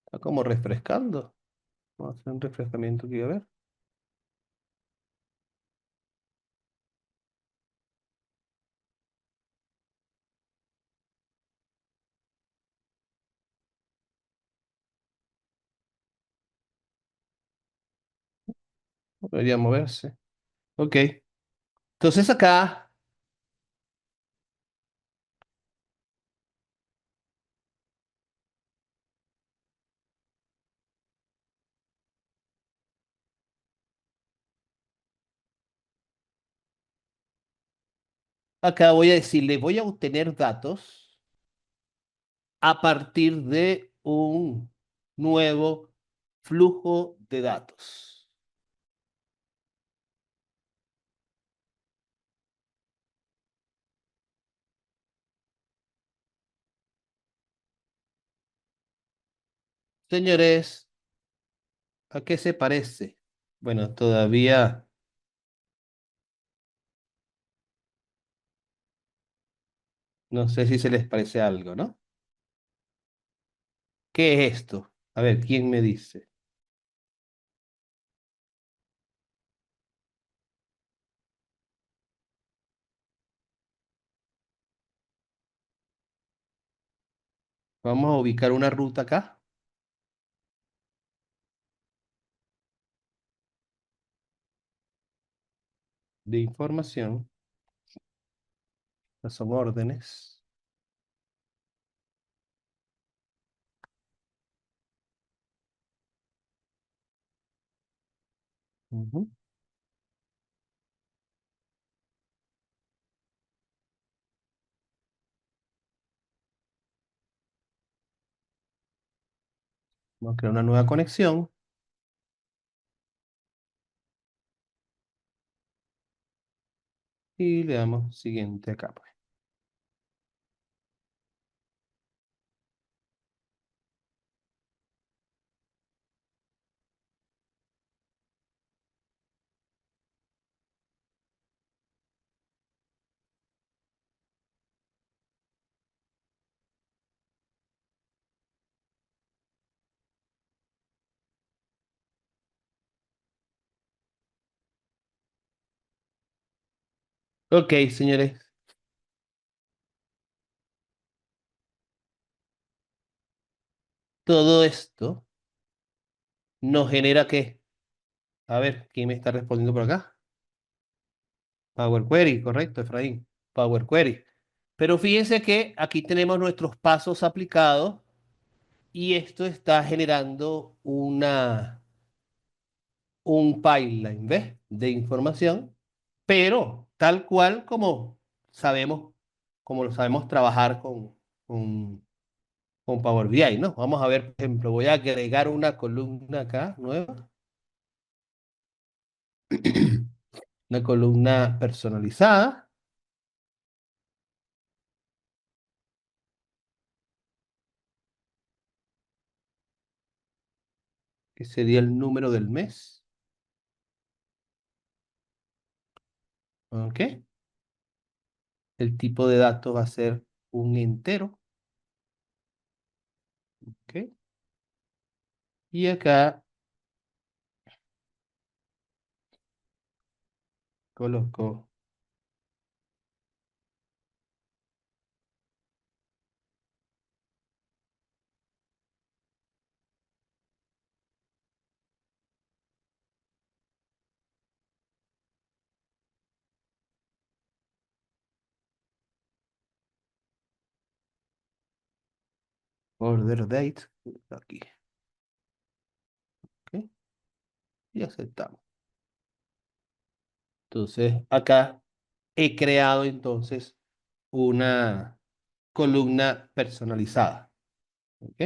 B: está como refrescando. Vamos a hacer un refrescamiento aquí, a ver. Debería moverse. Ok. Entonces acá voy a decirle, voy a obtener datos a partir de un nuevo flujo de datos. Señores, ¿a qué se parece? Bueno, todavía no sé si se les parece algo, ¿no? ¿Qué es esto? A ver, ¿quién me dice? Vamos a ubicar una ruta acá de información. Estas son órdenes. Ujú. Vamos a crear una nueva conexión y le damos siguiente acá, pues. Ok, señores, todo esto nos genera ¿qué? A ver, ¿quién me está respondiendo por acá? Power Query, correcto, Efraín. Power Query. Pero fíjense que aquí tenemos nuestros pasos aplicados y esto está generando un pipeline, ¿ves? De información, pero tal cual sabemos, como lo sabemos trabajar con, con Power BI, ¿no? Vamos a ver, por ejemplo, voy a agregar una columna acá nueva, una columna personalizada, que sería el número del mes, ¿ok? El tipo de datos va a ser un entero, ¿ok? Y acá coloco order date, aquí, ¿ok? Y aceptamos. Entonces, acá he creado entonces una columna personalizada, ¿ok?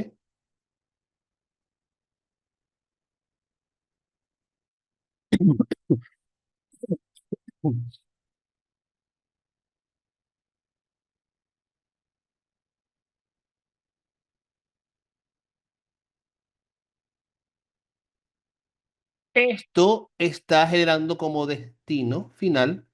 B: Esto está generando como destino final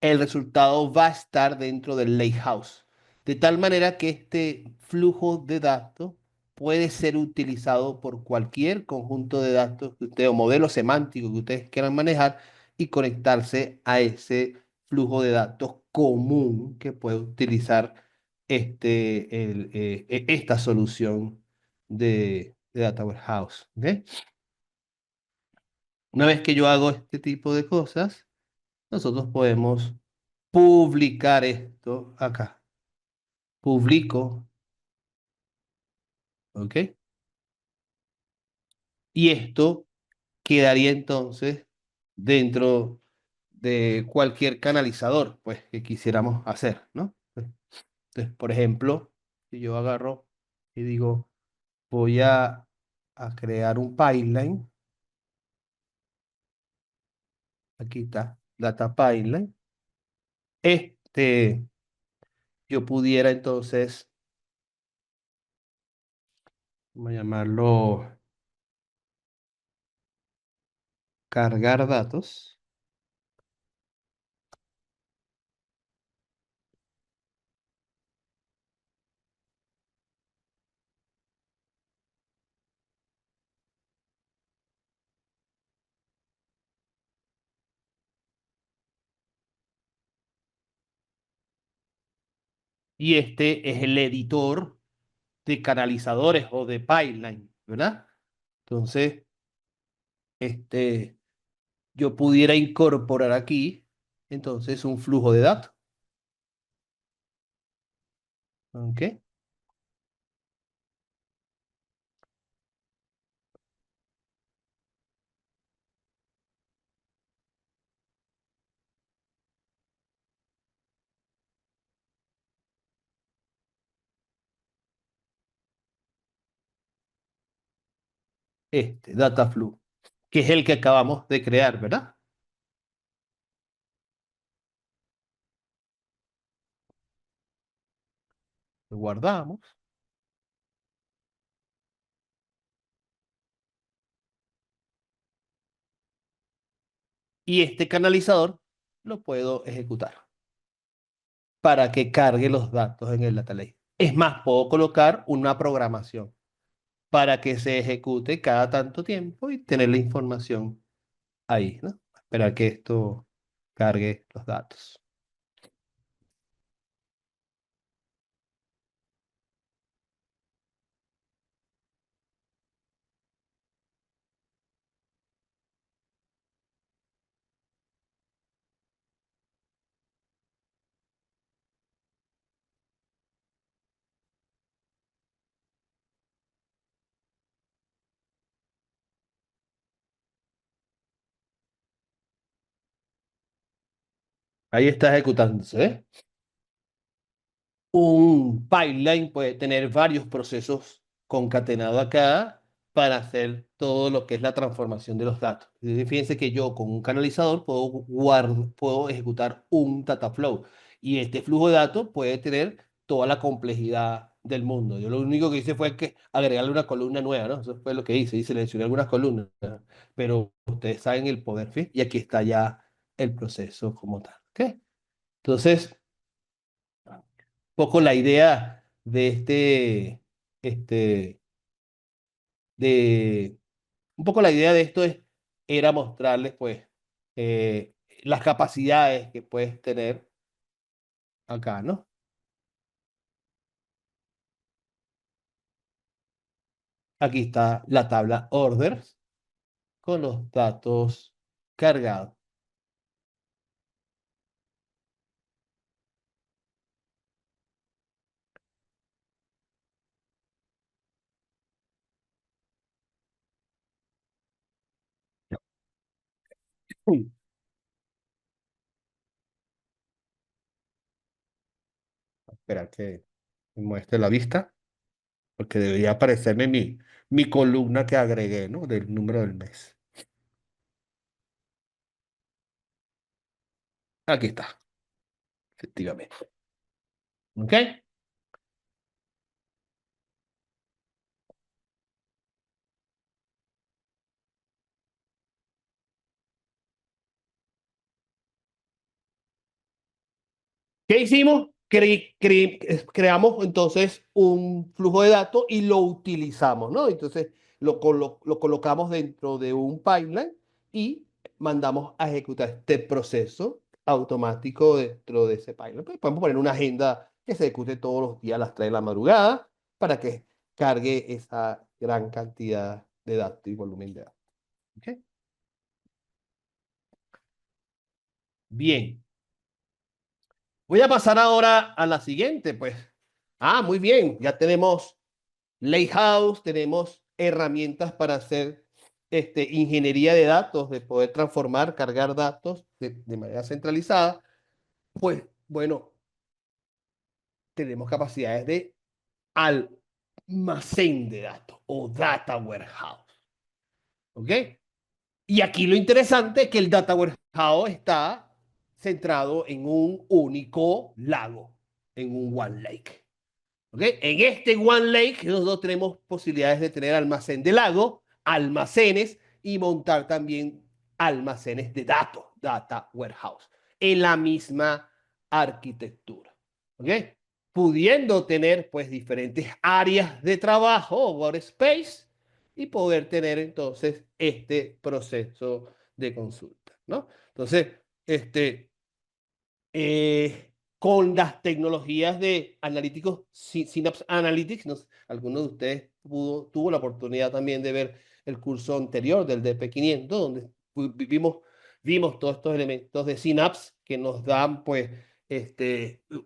B: el resultado va a estar dentro del lakehouse. De tal manera que este flujo de datos puede ser utilizado por cualquier conjunto de datos que usted o modelo semántico que ustedes quieran manejar y conectarse a ese flujo de datos común que puede utilizar esta solución de Data Warehouse. ¿Ok? Una vez que yo hago este tipo de cosas, nosotros podemos publicar esto acá. Publico, ¿ok? Y esto quedaría entonces dentro de cualquier canalizador, pues, que quisiéramos hacer, ¿no? Entonces, por ejemplo, si yo agarro y digo, voy a crear un pipeline, aquí está, data pipeline, este, yo pudiera entonces, vamos a llamarlo cargar datos. Y este es el editor de canalizadores o de pipeline, ¿verdad? Entonces, este, yo pudiera incorporar aquí, entonces, un flujo de datos. ¿Ok? Este, data flow, que es el que acabamos de crear, ¿verdad? Lo guardamos. Y este canalizador lo puedo ejecutar para que cargue los datos en el data lake. Es más, puedo colocar una programación para que se ejecute cada tanto tiempo y tener la información ahí, ¿no? Esperar que esto cargue los datos. Ahí está ejecutándose, ¿eh? Un pipeline puede tener varios procesos concatenados acá para hacer todo lo que es la transformación de los datos. Fíjense que yo con un canalizador puedo ejecutar un data flow y este flujo de datos puede tener toda la complejidad del mundo. Yo lo único que hice fue que agregarle una columna nueva, ¿no? Eso fue lo que hice y seleccioné algunas columnas, pero ustedes saben el poder, ¿sí? Y aquí está ya el proceso como tal, ¿ok? Entonces, poco la idea de este, de, un poco la idea de esto era mostrarles, pues, las capacidades que puedes tener acá, ¿no? Aquí está la tabla orders con los datos cargados. Uy, espera que me muestre la vista, porque debería aparecerme mi columna que agregué, ¿no? Del número del mes. Aquí está, efectivamente. ¿Ok? ¿Qué hicimos? Creamos entonces un flujo de datos y lo utilizamos, ¿no? Entonces lo colocamos dentro de un pipeline y mandamos a ejecutar este proceso automático dentro de ese pipeline. Pues podemos poner una agenda que se ejecute todos los días a las 3 de la madrugada para que cargue esa gran cantidad de datos y volumen de datos. ¿Ok? Bien. Voy a pasar ahora a la siguiente, pues. Ah, muy bien. Ya tenemos Lakehouse, tenemos herramientas para hacer ingeniería de datos, de poder transformar, cargar datos de manera centralizada. Pues bueno, tenemos capacidades de almacén de datos o data warehouse. ¿Ok? Y aquí lo interesante es que el data warehouse está centrado en un único lago, en un One Lake. ¿Okay? En este One Lake nosotros tenemos posibilidades de tener almacén de lago, almacenes y montar también almacenes de datos, data warehouse, en la misma arquitectura. ¿Okay? Pudiendo tener pues diferentes áreas de trabajo o workspace y poder tener entonces este proceso de consulta, ¿no? Entonces, eh, con las tecnologías de analíticos, Synapse Analytics. Algunos de ustedes tuvo la oportunidad también de ver el curso anterior del DP500, donde vimos todos estos elementos de Synapse que nos dan pues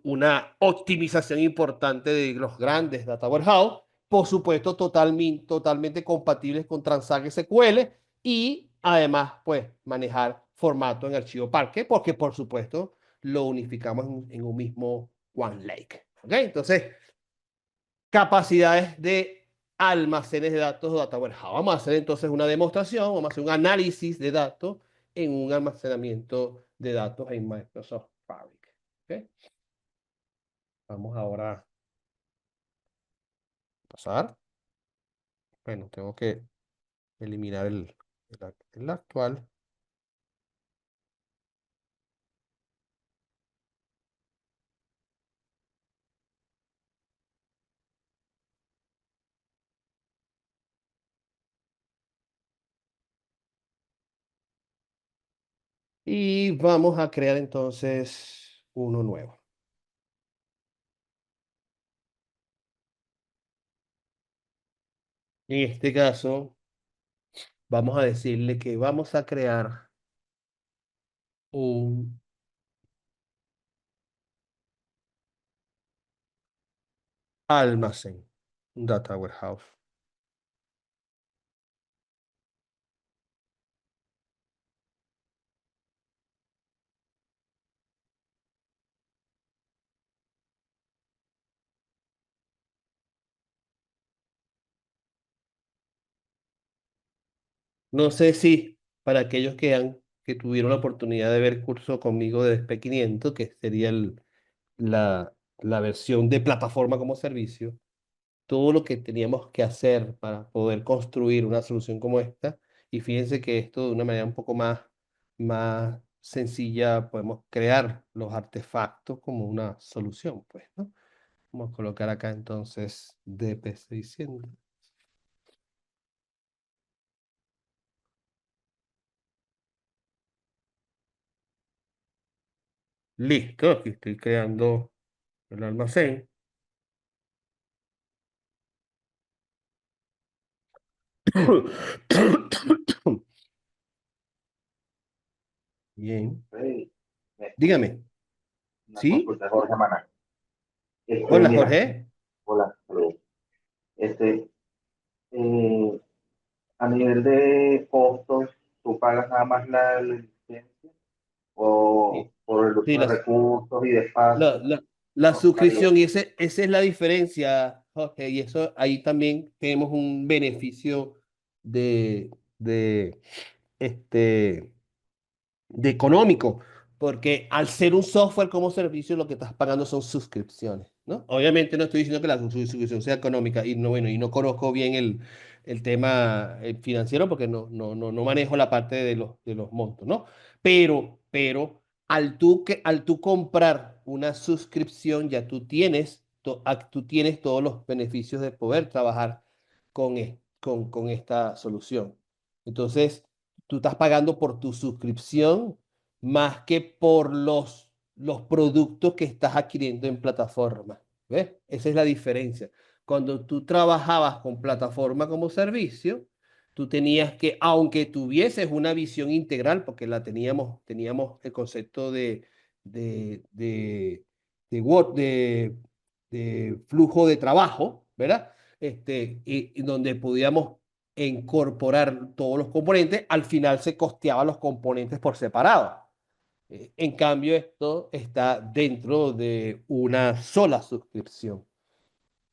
B: una optimización importante de los grandes data warehouse, por supuesto totalmente compatibles con Transact SQL y además pues manejar formato en archivo Parquet, porque por supuesto lo unificamos en un mismo OneLake. ¿Ok? Entonces, capacidades de almacenes de datos o data warehouse. Vamos a hacer entonces una demostración, vamos a hacer un análisis de datos en un almacenamiento de datos en Microsoft Fabric. ¿Ok? Vamos ahora a pasar. Bueno, tengo que eliminar el actual. Y vamos a crear entonces uno nuevo. En este caso, vamos a decirle que vamos a crear un almacén, un data warehouse. No sé si para aquellos que tuvieron la oportunidad de ver el curso conmigo de SP500, que sería la versión de plataforma como servicio, todo lo que teníamos que hacer para poder construir una solución como esta, y fíjense que esto de una manera un poco más sencilla, podemos crear los artefactos como una solución, pues, ¿no? Vamos a colocar acá entonces DP600. Listo, aquí estoy creando el almacén. Bien,
D: Sí,
B: dígame,
D: una
B: ¿sí?
D: consulta, Jorge Maná.
B: Hola,
D: Mira,
B: Jorge.
D: hola, saludos. Este, eh, a nivel de costos, ¿tú pagas nada más la licencia o
B: Sí,
D: por el uso
B: sí,
D: de recursos y de
B: la,
D: espacio?
B: la, la
D: ¿Cómo varía?
B: suscripción, y esa es la diferencia, Jorge, y eso ahí también tenemos un beneficio de, de, este, de económico, porque al ser un software como servicio, lo que estás pagando son suscripciones, ¿no? Obviamente no estoy diciendo que la suscripción sea económica y no, bueno, y no conozco bien el tema financiero porque no manejo la parte de los montos, ¿no? Pero al tú comprar una suscripción, ya tú tienes todos los beneficios de poder trabajar con esta solución. Entonces, tú estás pagando por tu suscripción más que por los productos que estás adquiriendo en plataforma. ¿Ves? Esa es la diferencia. Cuando tú trabajabas con plataforma como servicio, tú tenías que, aunque tuvieses una visión integral, porque teníamos el concepto de, de, de flujo de trabajo, ¿verdad? Y donde podíamos incorporar todos los componentes, al final se costeaban los componentes por separado. En cambio, esto está dentro de una sola suscripción.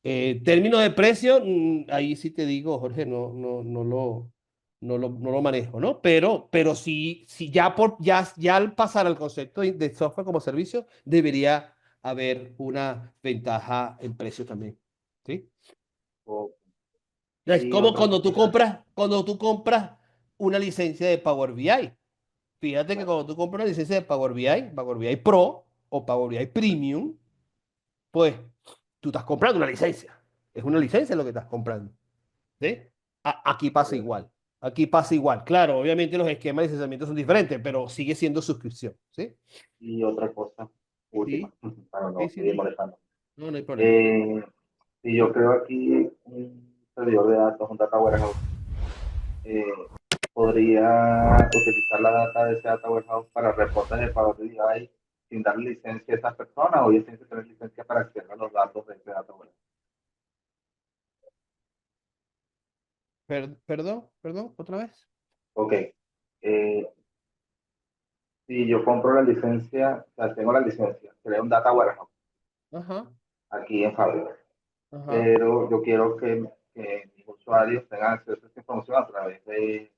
B: Término de precio, ahí sí te digo, Jorge, no lo manejo, ¿no? Pero sí ya al pasar al concepto de software como servicio, debería haber una ventaja en precio también. ¿Sí?
D: O-
B: Es
D: y
B: como
D: otra
B: cuando tú compras una licencia de Power BI. Fíjate que
D: claro,
B: cuando tú compras una licencia de Power BI Pro o Power BI Premium, pues tú estás comprando una licencia. Es una licencia lo que estás comprando. ¿Sí? Aquí pasa
D: correcto.
B: igual. Aquí pasa igual. Claro, obviamente los esquemas de licenciamiento son diferentes, pero sigue siendo suscripción. ¿Sí?
D: Y otra cosa, última,
B: Sí,
D: para
B: sí,
D: no
B: sí,
D: seguir
B: no,
D: molestando.
B: no, no hay problema.
D: Eh, si yo creo aquí un servidor de datos, un data warehouse, eh, podría utilizar la data de ese data warehouse para reportes de Power BI sin darle licencia a esa persona o yo tengo que tener licencia para acceder a los datos de ese data warehouse.
B: Perdón, otra vez.
D: Ok. Eh, si yo compro la licencia, o sea, tengo la licencia, creo un data warehouse
B: Ajá,
D: aquí en Fábrica,
B: ajá.
D: pero yo quiero que mis usuarios tengan acceso a esa información a través de,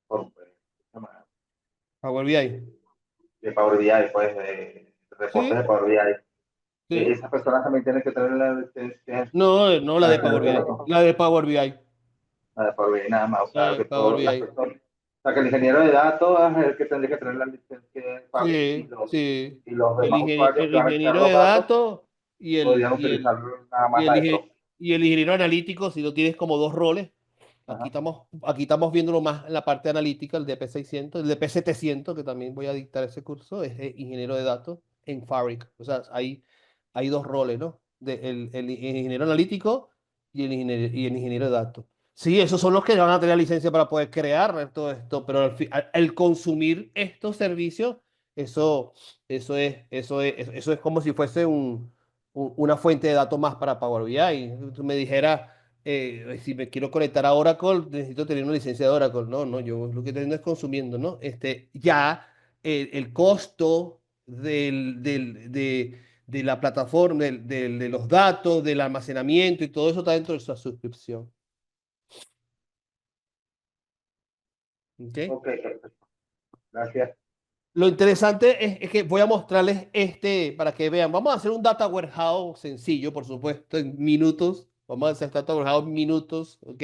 D: por- ¿cómo se llama?
B: Power BI.
D: De Power BI, pues, de reportes de
B: Sí,
D: Power BI.
B: sí.
D: Esas personas también tienen que tener la licencia
B: No, no la
D: para
B: de
D: acceder
B: Power
D: a ese
B: BI.
D: dato.
B: La de Power BI.
D: La de Power BI nada más, o
B: La
D: sea,
B: de
D: que
B: Power
D: todas las
B: BI.
D: personas, o sea, que el ingeniero de datos es el que tendría que tener la licencia de Fabric
B: Sí, sí.
D: y los demás usuarios
B: El
D: que van a acceder a
B: ingeniero
D: los
B: de
D: datos
B: datos y
D: podrían utilizar nada más la de Pro.
B: el ingeniero analítico, si lo tienes como dos roles.
D: Ajá.
B: Aquí estamos viéndolo más en la parte analítica, el DP600, el DP700, que también voy a dictar ese curso, es ingeniero de datos en Fabric. O sea, hay dos roles, ¿no? El ingeniero analítico y el ingeniero de datos. Sí, esos son los que van a tener licencia para poder crear todo esto, pero al consumir estos servicios, eso, eso es como si fuese una fuente de datos más para Power BI. Tú me dijeras si me quiero conectar a Oracle, necesito tener una licencia de Oracle. No, no, yo lo que estoy es consumiendo, ¿no? Ya el costo de la plataforma, de los datos, del almacenamiento y todo eso está dentro de su suscripción. ¿Ok?
D: Ok, perfecto. Gracias.
B: Lo interesante es que voy a mostrarles para que vean. Vamos a hacer un data warehouse sencillo, por supuesto, en minutos. Vamos a hacer data warehouse en minutos, ¿ok?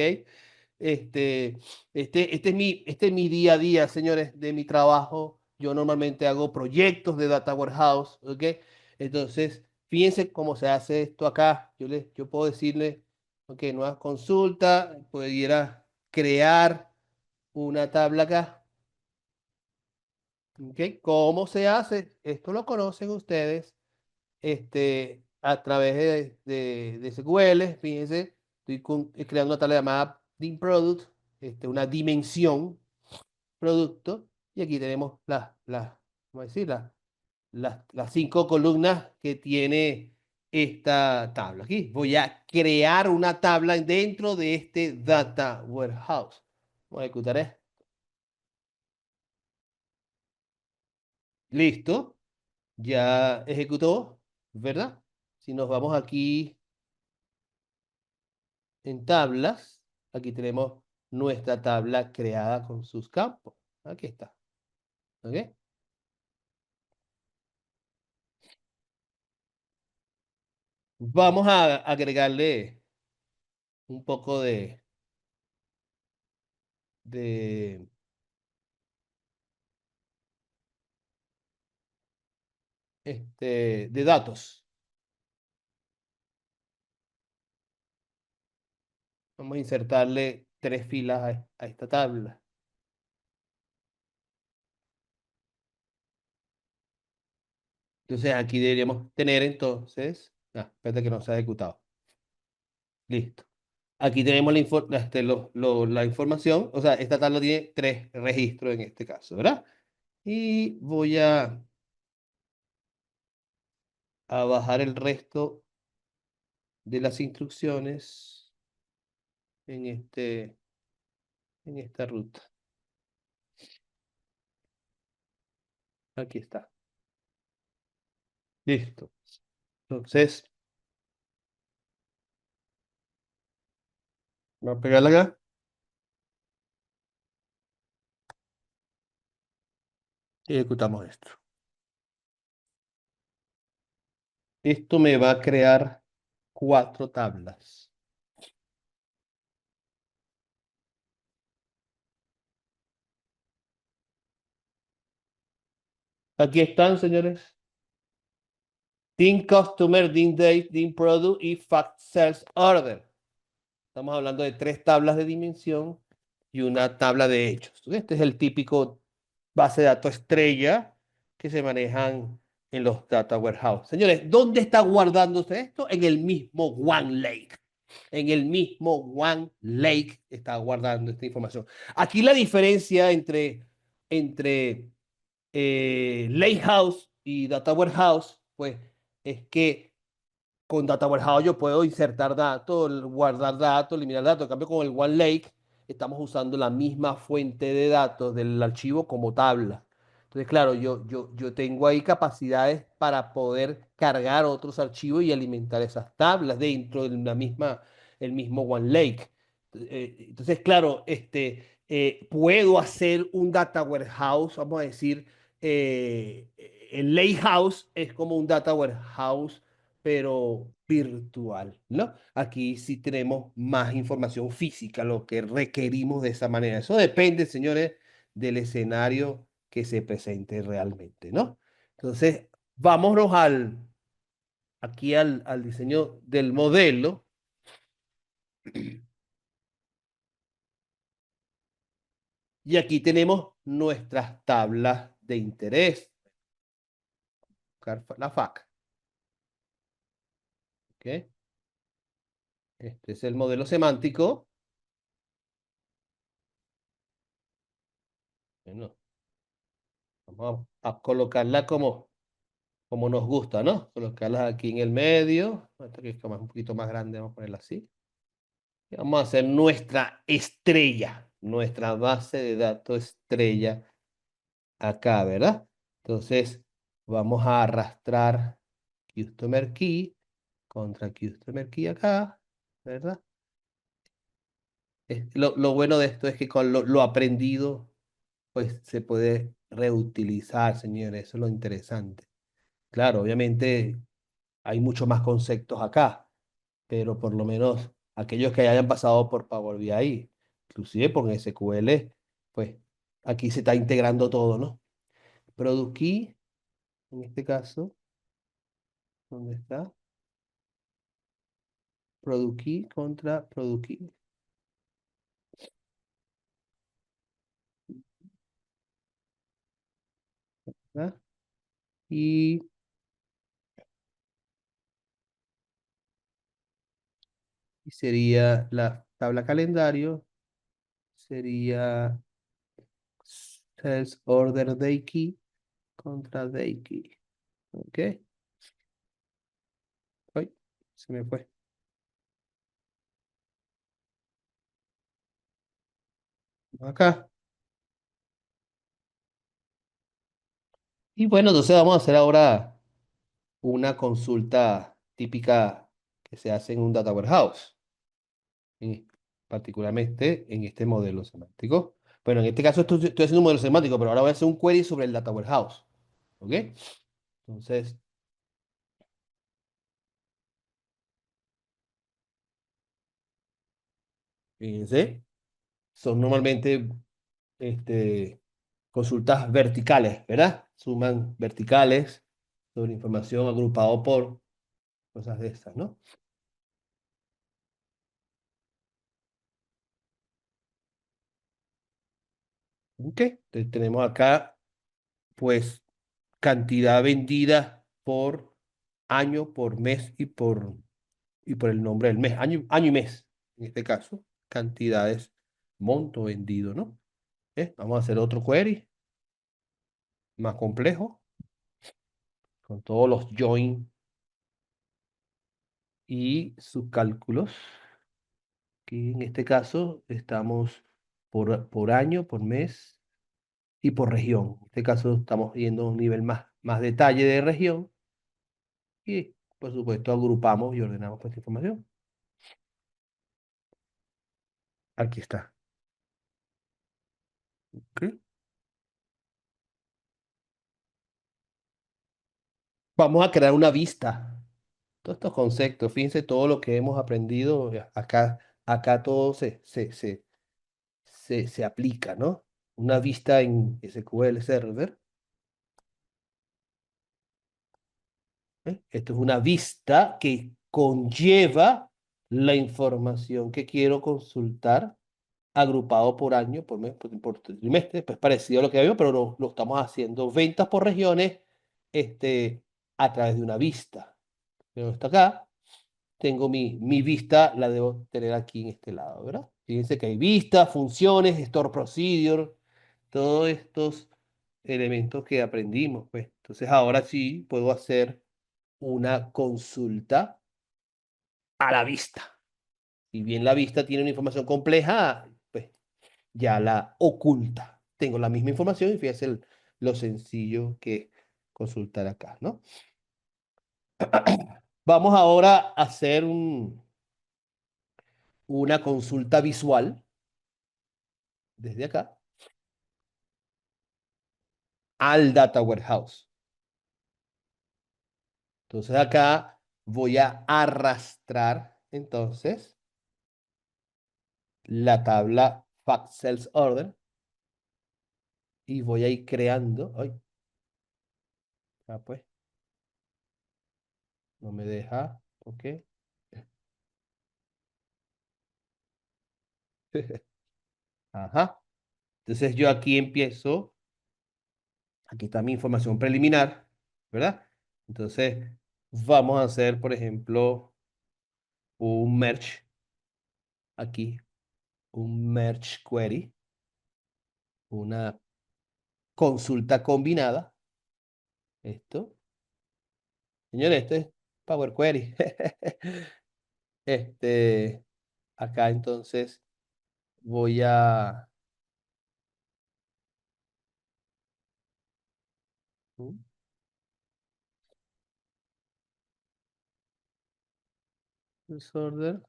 B: Este, este es mi día a día, señores, de mi trabajo. Yo normalmente hago proyectos de data warehouse, ¿ok? Entonces, fíjense cómo se hace esto acá. Yo puedo decirle, ok, nueva consulta, pudiera crear una tabla acá. ¿Ok? ¿Cómo se hace? Esto lo conocen ustedes a través de SQL. Fíjense, creando una tabla llamada dim product, una dimensión producto, y aquí tenemos ¿cómo decir? Las 5 columnas que tiene esta tabla. Aquí voy a crear una tabla dentro de este data warehouse. Vamos a ejecutar esto. Listo. Ya ejecutó, ¿verdad? Si nos vamos aquí en tablas, aquí tenemos nuestra tabla creada con sus campos. Aquí está. ¿Ok? Vamos a agregarle un poco de, de datos. Vamos a insertarle 3 filas a esta tabla. Entonces aquí deberíamos tener entonces. Espérate que no se ha ejecutado. Listo. Aquí tenemos la información, o sea, esta tabla tiene 3 registros en este caso, ¿verdad? Y voy a bajar el resto de las instrucciones en, en esta ruta. Aquí está. Listo. Entonces, voy a pegarla acá y ejecutamos esto. Esto me va a crear 4 tablas. Aquí están, señores. Team Customer, Team Date, Team Product y Fact Sales Order. Estamos hablando de 3 tablas de dimensión y una tabla de hechos. Este es el típico base de datos estrella que se manejan en los data warehouse. Señores, ¿dónde está guardándose esto? En el mismo OneLake. En el mismo OneLake está guardando esta información. Aquí la diferencia entre Lakehouse y Data Warehouse, pues es que con Data Warehouse yo puedo insertar datos, guardar datos, eliminar datos. En cambio, con el OneLake estamos usando la misma fuente de datos del archivo como tabla. Entonces, claro, yo tengo ahí capacidades para poder cargar otros archivos y alimentar esas tablas dentro de el mismo OneLake. Entonces, claro, puedo hacer un Data Warehouse, vamos a decir, el Lakehouse es como un Data Warehouse pero virtual, ¿no? Aquí sí tenemos más información física, lo que requerimos de esa manera. Eso depende, señores, del escenario que se presente realmente, ¿no? Entonces, vámonos aquí al diseño del modelo. Y aquí tenemos nuestras tablas de interés. La FAC. ¿Ok? Este es el modelo semántico. Bueno, vamos a colocarla como nos gusta, ¿no? Colocarlas aquí en el medio. Esta que es como un poquito más grande, vamos a ponerla así. Y vamos a hacer nuestra estrella, nuestra base de datos estrella acá, ¿verdad? Entonces, vamos a arrastrar Customer Key contra Customer Key acá, ¿verdad? Lo bueno de esto es que con lo aprendido, pues se puede reutilizar, señores. Eso es lo interesante. Claro, obviamente hay muchos más conceptos acá, pero por lo menos aquellos que hayan pasado por Power BI, inclusive por SQL, pues aquí se está integrando todo, ¿no? Product Key, en este caso, ¿dónde está? Product Key contra Product Key, ¿verdad? Y, y sería la tabla calendario, sería Sales Order Day Key contra Day Key, ¿ok? Ay, se me fue. Acá. Y bueno, entonces vamos a hacer ahora una consulta típica que se hace en un data warehouse, y particularmente en este modelo semántico. Bueno, en este caso estoy haciendo un modelo semántico, pero ahora voy a hacer un query sobre el data warehouse. ¿Ok? Entonces, fíjense, son normalmente consultas verticales, ¿verdad? Suman verticales sobre información agrupado por cosas de estas, ¿no? ¿Ok? Entonces tenemos acá, pues, cantidad vendida por año, por mes y por el nombre del mes, año y mes, en este caso, cantidades, monto vendido, ¿no? Vamos a hacer otro query más complejo, con todos los join y sus cálculos, que en este caso estamos por año, por mes y por región. En este caso estamos yendo a un nivel más detalle de región y, por supuesto, agrupamos y ordenamos esta información. Aquí está. ¿Ok? Vamos a crear una vista. Todos estos conceptos, fíjense todo lo que hemos aprendido, acá todo se aplica, ¿no? Una vista en SQL Server. Esto es una vista que conlleva la información que quiero consultar, agrupado por año, por mes, por trimestre, pues parecido a lo que había, pero lo estamos haciendo ventas por regiones, a través de una vista. Pero está acá, tengo mi vista, la debo tener aquí en este lado, ¿verdad? Fíjense que hay vista, funciones, store procedure, todos estos elementos que aprendimos, pues. Entonces ahora sí puedo hacer una consulta a la vista. Si bien la vista tiene una información compleja, pues ya la oculta. Tengo la misma información y fíjense lo sencillo que es consultar acá, ¿no? Vamos ahora a hacer una consulta visual desde acá al Data Warehouse. Entonces acá voy a arrastrar entonces la tabla Fact Sales Order y voy a ir creando. Ay, pues, no me deja. Ok. Ajá. Entonces yo aquí empiezo. Aquí está mi información preliminar, ¿verdad? Entonces vamos a hacer, por ejemplo, un merge aquí, un merge query, una consulta combinada. Esto, señores, esto es Power Query. Este, acá entonces voy a disorder.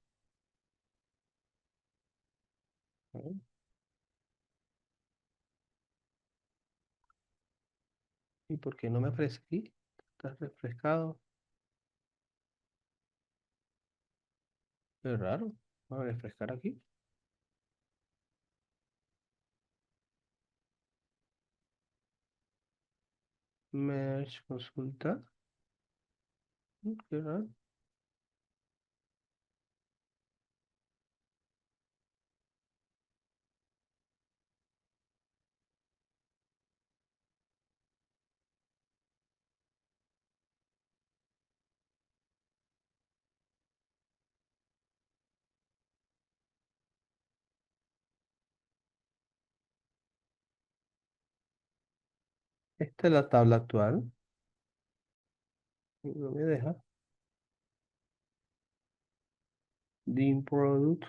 B: ¿Y por qué no me aparece aquí? Está refrescado. Qué raro. Vamos a refrescar aquí. Merge consulta. Qué raro. Esta es la tabla actual. No me deja. Dim product.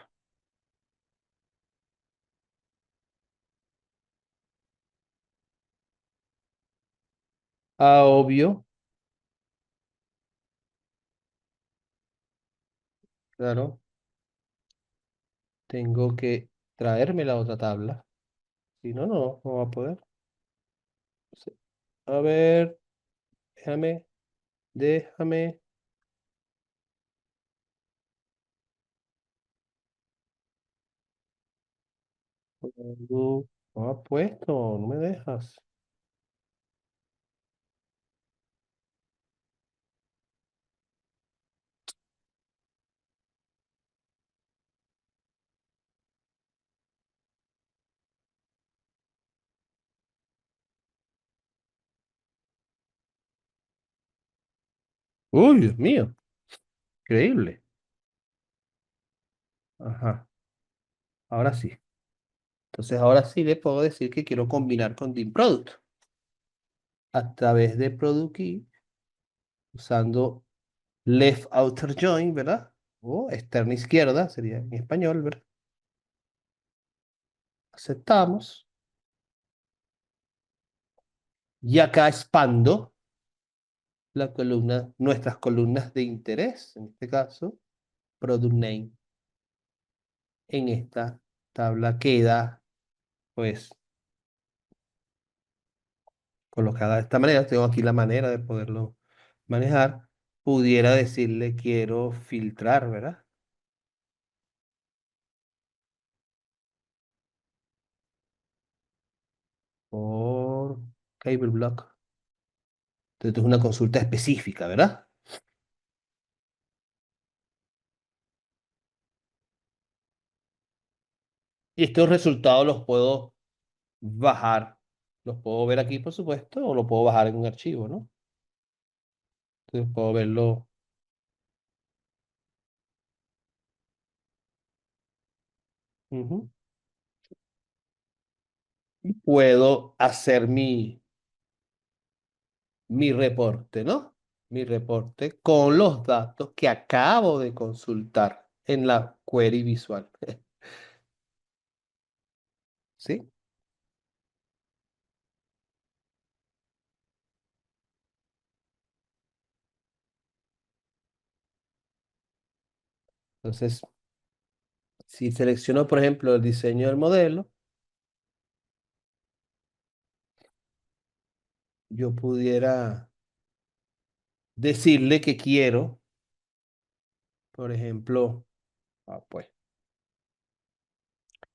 B: Ah, obvio. Claro. Tengo que traerme la otra tabla. Si no, no va a poder. Sí. A ver, déjame. No ha puesto, no me dejas. Uy, Dios mío. Increíble. Ajá. Ahora sí. Entonces, ahora sí le puedo decir que quiero combinar con Dim Product. A través de Product Key, usando Left Outer Join, ¿verdad? O externa izquierda, sería en español, ¿verdad? Aceptamos. Y acá expando la columna, nuestras columnas de interés, en este caso, Product Name. En esta tabla queda, pues, colocada de esta manera. Tengo aquí la manera de poderlo manejar. Pudiera decirle quiero filtrar, ¿verdad? Por cable block. Entonces, esto es una consulta específica, ¿verdad? Y estos resultados los puedo bajar. Los puedo ver aquí, por supuesto, o lo puedo bajar en un archivo, ¿no? Entonces puedo verlo. Ujú. Y puedo hacer mi reporte, ¿no? Mi reporte con los datos que acabo de consultar en la query visual. ¿Sí? Entonces, si selecciono, por ejemplo, el diseño del modelo, yo pudiera decirle que quiero, por ejemplo, pues,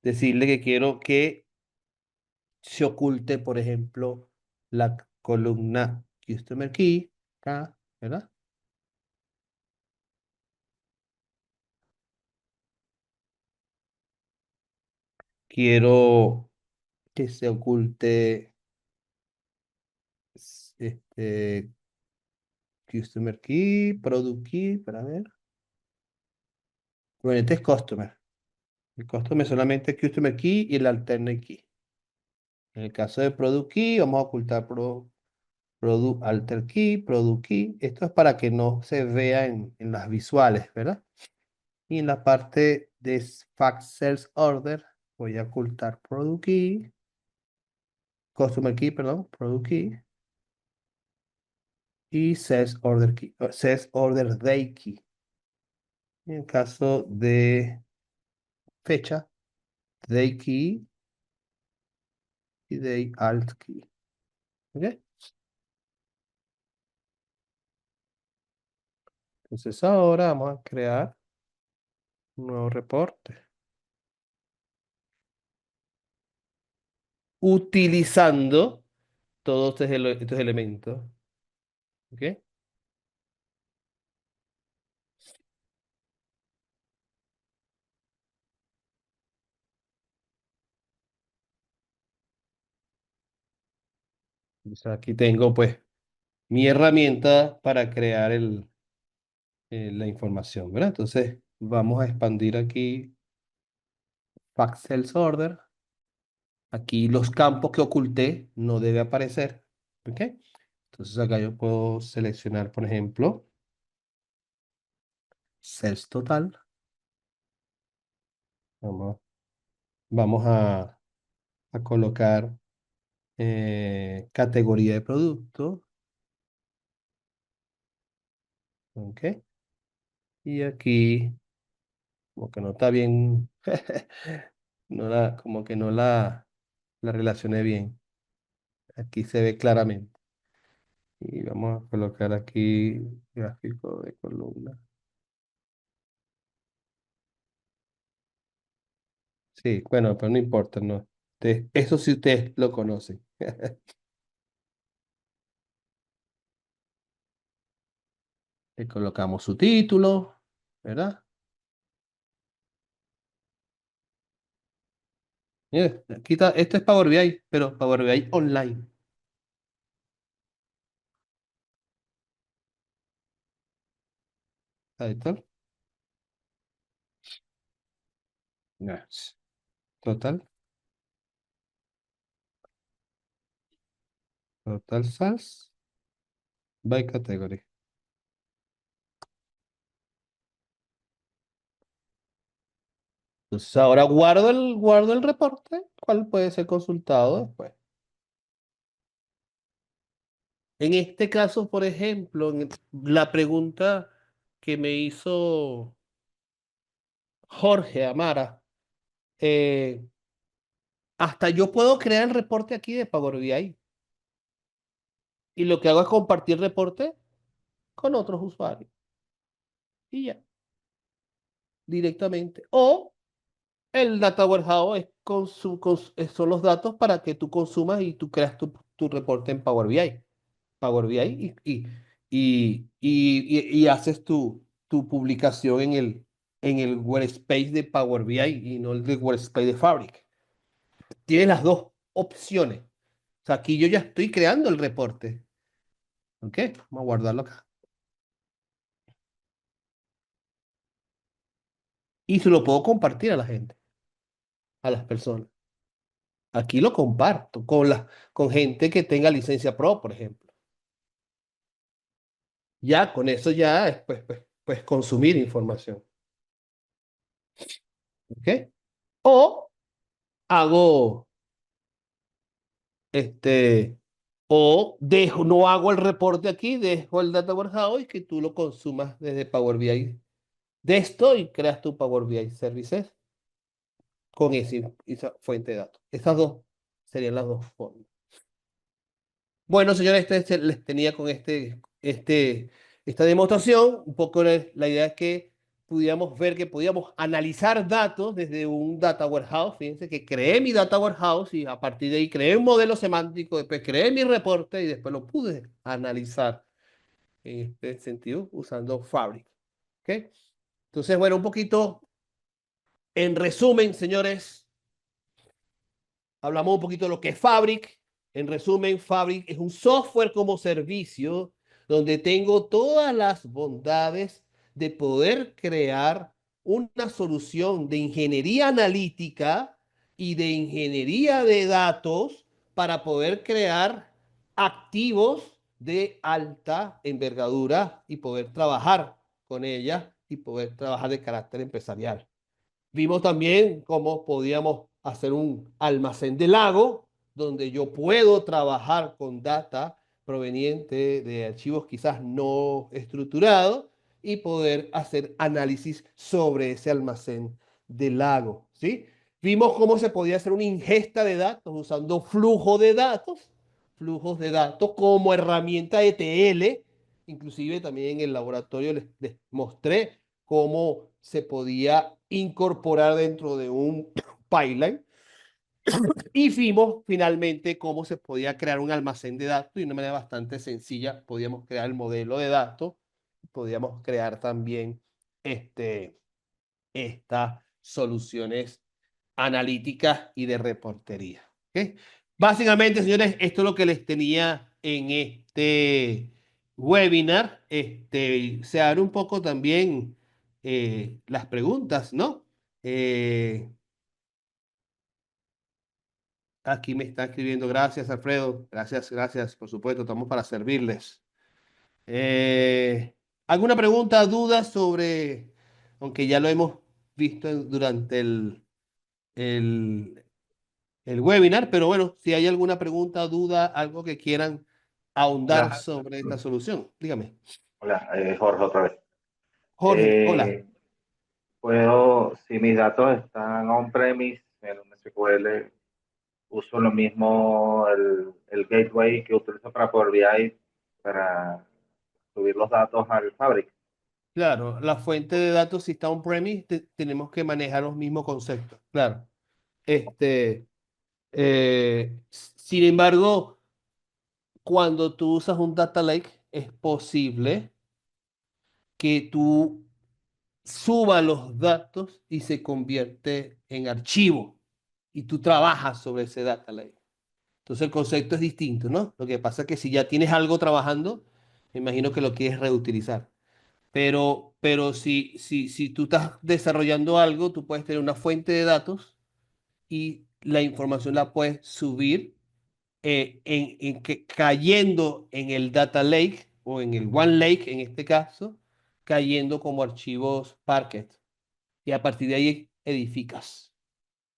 B: decirle que quiero que se oculte, por ejemplo, la columna Customer Key, acá, ¿verdad? Quiero que se oculte este Customer Key, Product Key, para ver. Bueno, este es Customer. El Customer es solamente Customer Key y el Alternate Key. En el caso de Product Key, vamos a ocultar Product Alter Key, Product Key. Esto es para que no se vea en las visuales, ¿verdad? Y en la parte de Fact Sales Order, voy a ocultar Product Key, Customer Key, perdón, Product Key y Sales Order Key, Sales Order Day Key. En el caso de fecha, Day Key y Day Alt Key. ¿Ok? Entonces ahora vamos a crear un nuevo reporte utilizando todos estos elementos. ¿Ok? Entonces aquí tengo pues mi herramienta para crear la información, ¿verdad? Entonces vamos a expandir aquí Fact Sales Order. Aquí los campos que oculté no debe aparecer. ¿Ok? Entonces acá yo puedo seleccionar, por ejemplo, Sales Total. Vamos, vamos a colocar categoría de producto. ¿Ok? Y aquí, como que no está bien, como que no la relacioné bien. Aquí se ve claramente. Y vamos a colocar aquí gráfico de columna. Sí, bueno, pero no importa, no. Eso sí ustedes lo conocen. Le colocamos su título, ¿verdad? Mire, aquí está, esto es Power BI, pero Power BI online. Ahí está. Yes. Total, total sales by category. Entonces ahora guardo el reporte, cual puede ser consultado después. En este caso, por ejemplo, la pregunta que me hizo Jorge Amara, eh, hasta yo puedo crear el reporte aquí de Power BI. Y lo que hago es compartir reporte con otros usuarios. Y ya, directamente. O el Data Warehouse son los datos para que tú consumas y tú creas tu reporte en Power BI. Power BI y haces tu publicación en el workspace de Power BI y no el de workspace de Fabric. Tienes las dos opciones. O sea, aquí yo ya estoy creando el reporte. ¿Ok? Vamos a guardarlo acá. y se lo puedo compartir a la gente, a las personas. Aquí lo comparto con gente que tenga licencia Pro, por ejemplo. Ya con eso ya es pues consumir información. ¿Ok? O hago este, o dejo, no hago el reporte aquí, dejo el Data Warehouse y que tú lo consumas desde Power BI. De esto y creas tu Power BI Services con esa fuente de datos. Esas dos serían las dos formas. Bueno, señores, les tenía con esta demostración. Un poco la idea es que pudiéramos ver que podíamos analizar datos desde un data warehouse. Fíjense que creé mi data warehouse y a partir de ahí creé un modelo semántico, después creé mi reporte y después lo pude analizar en este sentido usando Fabric. ¿Ok? Entonces, bueno, un poquito en resumen, señores. Hablamos un poquito de lo que es Fabric. En resumen, Fabric es un software como servicio donde tengo todas las bondades de poder crear una solución de ingeniería analítica y de ingeniería de datos para poder crear activos de alta envergadura y poder trabajar con ellas y poder trabajar de carácter empresarial. Vimos también cómo podíamos hacer un almacén de lago donde yo puedo trabajar con data proveniente de archivos quizás no estructurados y poder hacer análisis sobre ese almacén de lago, ¿sí? Vimos cómo se podía hacer una ingesta de datos usando flujos de datos como herramienta ETL. Inclusive también en el laboratorio les mostré cómo se podía incorporar dentro de un pipeline y vimos finalmente cómo se podía crear un almacén de datos y de una manera bastante sencilla podíamos crear el modelo de datos, podíamos crear también estas soluciones analíticas y de reportería. ¿Okay? Básicamente, señores, esto es lo que les tenía en este webinar. Se abre un poco también las preguntas, ¿no? Aquí me está escribiendo, gracias, Alfredo. Gracias, gracias, por supuesto, estamos para servirles. ¿Alguna pregunta, duda sobre, aunque ya lo hemos visto durante el, el webinar, pero bueno, si hay alguna pregunta, duda, algo que quieran ahondar
D: Hola,
B: sobre esta solución, dígame.
D: hola, Jorge otra vez.
B: Jorge, hola.
D: Eh, si mis datos están on-premise en un SQL, uso lo mismo el gateway que utilizo para Power BI para subir los datos al Fabric.
B: Claro, la fuente de datos, si está on-premise, tenemos que manejar los mismos conceptos, claro. Sin embargo, cuando tú usas un data lake, es posible que tú subas los datos y se convierte en archivo y tú trabajas sobre ese data lake. Entonces el concepto es distinto, ¿no? Lo que pasa es que si ya tienes algo trabajando, me imagino que lo quieres reutilizar. Pero si tú estás desarrollando algo, tú puedes tener una fuente de datos y la información la puedes subir cayendo en el Data Lake o en el One Lake en este caso, cayendo como archivos Parquet. Y a partir de ahí edificas.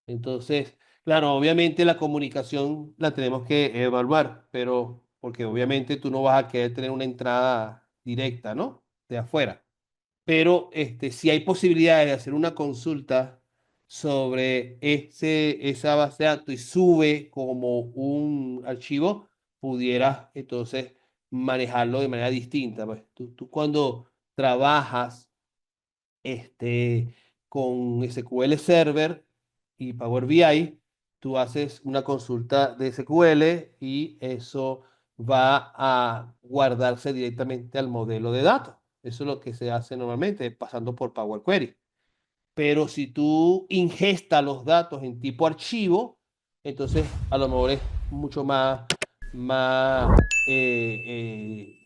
B: Entonces, claro, obviamente la comunicación la tenemos que evaluar, pero porque obviamente tú no vas a querer tener una entrada directa, ¿no? De afuera. Pero si hay posibilidades de hacer una consulta sobre esa base de datos y sube como un archivo, pudieras entonces manejarlo de manera distinta. Pues. Tú cuando trabajas este, con SQL Server y Power BI, tú haces una consulta de SQL y eso va a guardarse directamente al modelo de datos. Eso es lo que se hace normalmente, pasando por Power Query. Pero si tú ingestas los datos en tipo archivo, entonces a lo mejor es mucho más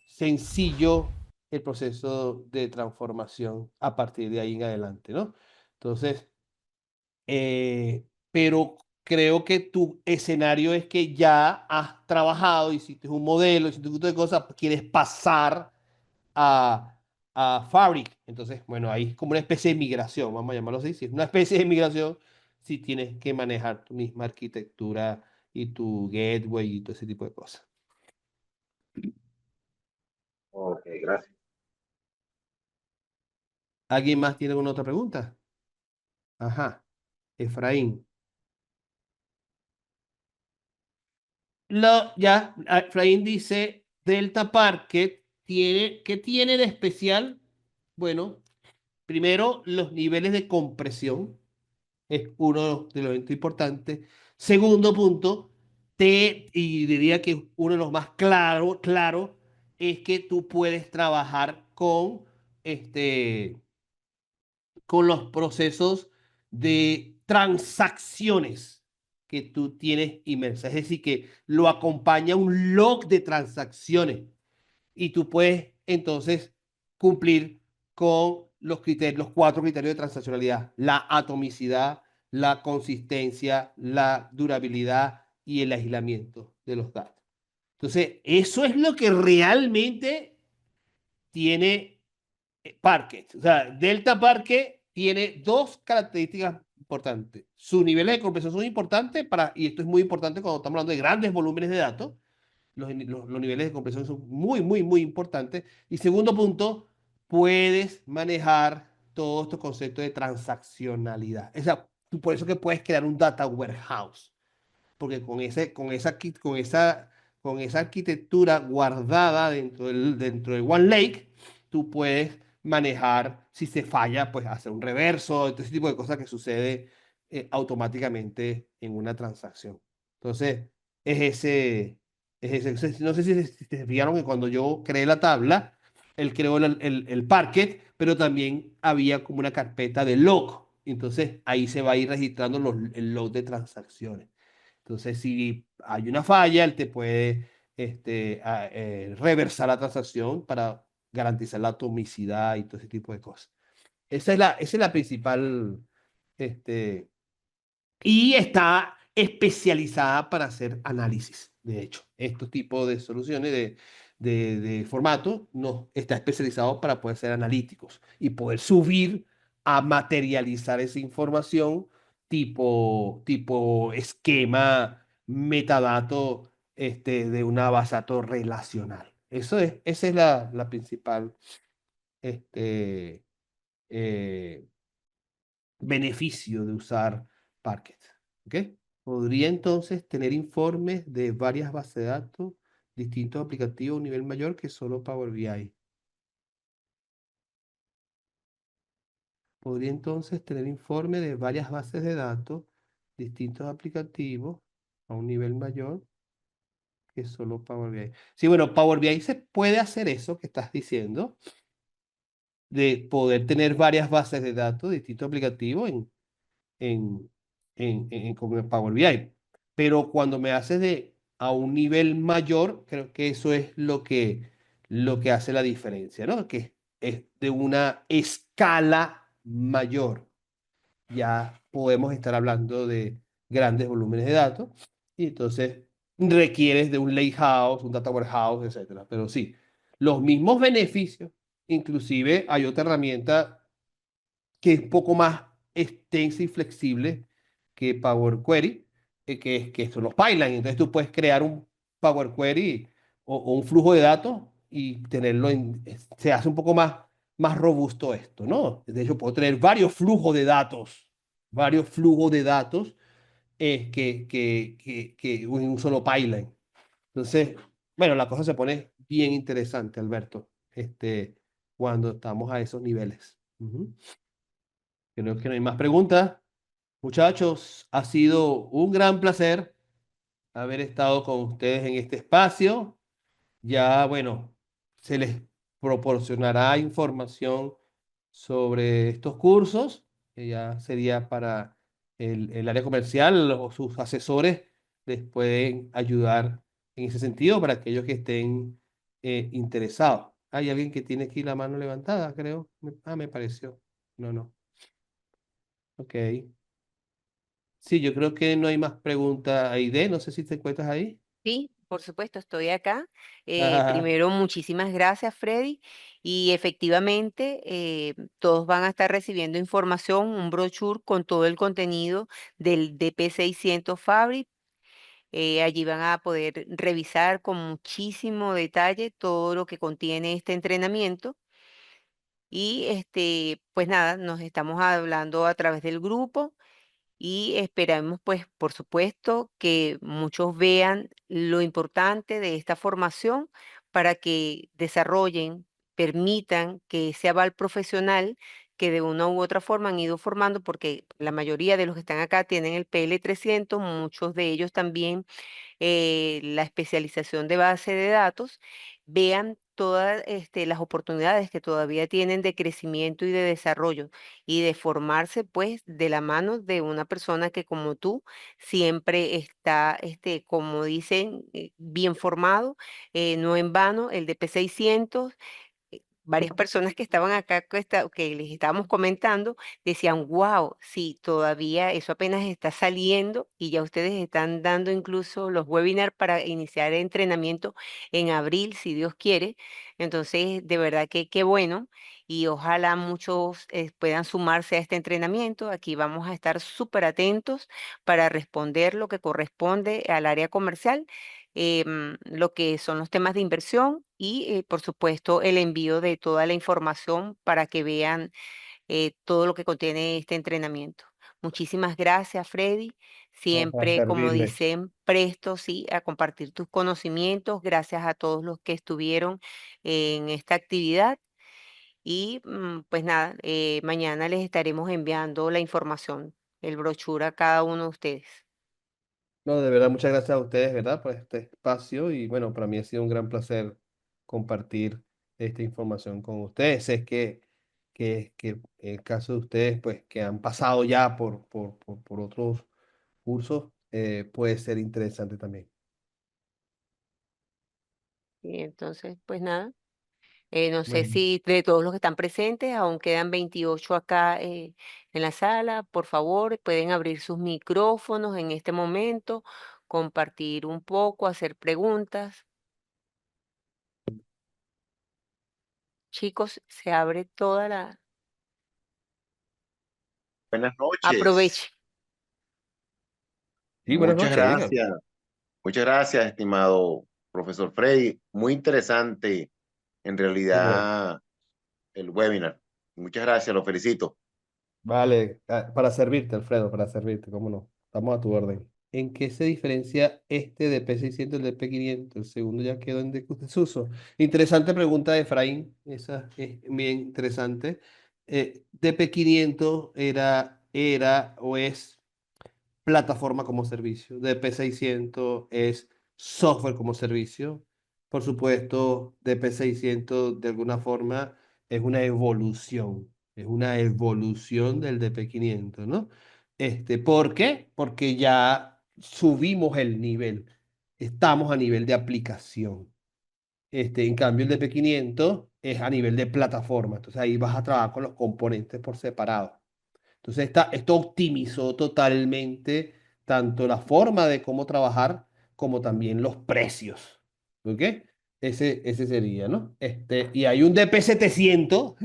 B: sencillo el proceso de transformación a partir de ahí en adelante, ¿no? Entonces, pero creo que tu escenario es que ya has trabajado, hiciste un modelo, hiciste un montón de cosas, quieres pasar a, a Fabric. Entonces, bueno, ahí es como una especie de migración, vamos a llamarlo así. Si es una especie de migración, si tienes que manejar tu misma arquitectura y tu gateway y todo ese tipo de cosas.
D: Ok, gracias.
B: ¿Alguien más tiene alguna otra pregunta? Ajá, Efraín. Efraín dice, Delta Parquet tiene, ¿qué tiene de especial? Bueno, primero, los niveles de compresión es uno de los eventos importantes. Segundo punto, y diría que uno de los más claro, es que tú puedes trabajar con los procesos de transacciones que tú tienes inmersas. Es decir, que lo acompaña un log de transacciones y tú puedes entonces cumplir con los criterios, los 4 criterios de transaccionalidad: la atomicidad, la consistencia, la durabilidad y el aislamiento de los datos. Entonces, eso es lo que realmente tiene Parquet. O sea, Delta Parquet tiene 2 características importantes. Sus niveles de compresión son importantes y esto es muy importante cuando estamos hablando de grandes volúmenes de datos. Los niveles de compresión son muy, muy, muy importantes. Y segundo punto, puedes manejar todos estos conceptos de transaccionalidad. O sea, por eso que puedes crear un data warehouse, porque con esa arquitectura guardada dentro del One Lake, tú puedes manejar, si se falla, pues hacer un reverso, todo ese tipo de cosas que sucede automáticamente en una transacción. Entonces, es ese, no sé si se fijaron que cuando yo creé la tabla, él creó el Parquet, pero también había como una carpeta de log. Entonces, ahí se va a ir registrando el log de transacciones. Entonces, si hay una falla, él te puede reversar la transacción para garantizar la atomicidad y todo ese tipo de cosas. Esa es la principal, este, y está especializada para hacer análisis. De hecho, estos tipos de soluciones de formato no está especializado para poder ser analíticos y poder subir a materializar esa información tipo esquema, metadato de una base de datos relacional. Esa es la principal este, eh, beneficio de usar Parquet. ¿Ok? Podría entonces tener informes de varias bases de datos, distintos aplicativos a un nivel mayor que solo Power BI. Podría entonces tener informes de varias bases de datos, distintos aplicativos a un nivel mayor que solo Power BI. Sí, bueno, Power BI se puede hacer eso que estás diciendo, de poder tener varias bases de datos, distintos aplicativos en, con el Power BI. Pero cuando me haces a un nivel mayor, creo que eso es lo que hace la diferencia, ¿no? Que es de una escala mayor. Ya podemos estar hablando de grandes volúmenes de datos y entonces requieres de un lakehouse, un data warehouse, etcétera. Pero sí, los mismos beneficios, inclusive hay otra herramienta que es un poco más extensa y flexible que Power Query, que son los pipelines. Entonces tú puedes crear un Power Query o un flujo de datos y tenerlo se hace un poco más robusto esto, ¿no? De hecho, puedo tener varios flujos de datos que en un solo pipeline. Entonces, bueno, la cosa se pone bien interesante, Alberto, cuando estamos a esos niveles. Ujú. Creo que no hay más preguntas. Muchachos, ha sido un gran placer haber estado con ustedes en este espacio. Ya, bueno, se les proporcionará información sobre estos cursos, que ya sería para el área comercial o sus asesores les pueden ayudar en ese sentido para aquellos que estén interesados. Hay alguien que tiene aquí la mano levantada, creo. Me pareció. No, no. Ok. Sí, yo creo que no hay más preguntas. Aide, no sé si te encuentras ahí.
A: Sí, por supuesto, estoy acá.
B: Ajá.
A: Primero, muchísimas gracias, Freddy. Y efectivamente, todos van a estar recibiendo información, un brochure con todo el contenido del DP600 Fabric. Allí van a poder revisar con muchísimo detalle todo lo que contiene este entrenamiento. Y pues nada, nos estamos hablando a través del grupo y esperamos, pues, por supuesto, que muchos vean lo importante de esta formación para que desarrollen, permitan que ese aval profesional que de una u otra forma han ido formando, porque la mayoría de los que están acá tienen el PL300, muchos de ellos también la especialización de base de datos, vean todas las oportunidades que todavía tienen de crecimiento y de desarrollo y de formarse pues de la mano de una persona que como tú siempre está, como dicen, bien formado, no en vano, el DP600 varias personas que estaban acá, que les estábamos comentando, decían, wow, sí, todavía eso apenas está saliendo y ya ustedes están dando incluso los webinars para iniciar el entrenamiento en abril, si Dios quiere. Entonces, de verdad que qué bueno y ojalá muchos puedan sumarse a este entrenamiento. Aquí vamos a estar súper atentos para responder lo que corresponde al área comercial, lo que son los temas de inversión y, por supuesto, el envío de toda la información para que vean todo lo que contiene este entrenamiento. Muchísimas gracias, Freddy.
B: No, para
A: Siempre, como
B: servirle.
A: dicen, presto, sí, a compartir tus conocimientos. Gracias a todos los que estuvieron en esta actividad. Y pues nada, mañana les estaremos enviando la información, el brochure a cada uno de ustedes.
B: No, de verdad, muchas gracias a ustedes, ¿verdad? Por este espacio y bueno, para mí ha sido un gran placer compartir esta información con ustedes. Sé que el caso de ustedes, pues, que han pasado ya por otros cursos, puede ser interesante también.
A: Y entonces, pues nada. No sé
B: Bueno,
A: si de todos los que están presentes, aún quedan 28 acá en la sala, por favor, pueden abrir sus micrófonos en este momento, compartir un poco, hacer preguntas. Chicos, se abre toda la...
E: Buenas noches.
A: Aproveche.
B: sí, buenas
E: Muchas
B: noches, diga.
E: gracias. Muchas gracias, estimado profesor Freddy. Muy interesante, en
B: Qué bueno.
E: realidad, el webinar. Muchas gracias, lo felicito.
B: Vale, para servirte, Alfredo, para servirte, cómo no. Estamos a tu orden. ¿En qué se diferencia este de P600 del P500? El segundo ya quedó en desuso. Interesante pregunta de Efraín, esa es bien interesante. DP500 era o es plataforma como servicio. DP600 es software como servicio. Por supuesto, DP600 de alguna forma es una evolución del DP500, ¿no? ¿Por qué? Porque ya subimos el nivel, estamos a nivel de aplicación. En cambio, el DP500 es a nivel de plataforma, entonces ahí vas a trabajar con los componentes por separado. Entonces, esto optimizó totalmente tanto la forma de cómo trabajar como también los precios. ¿Ok? Ese sería, ¿no? Y hay un DP700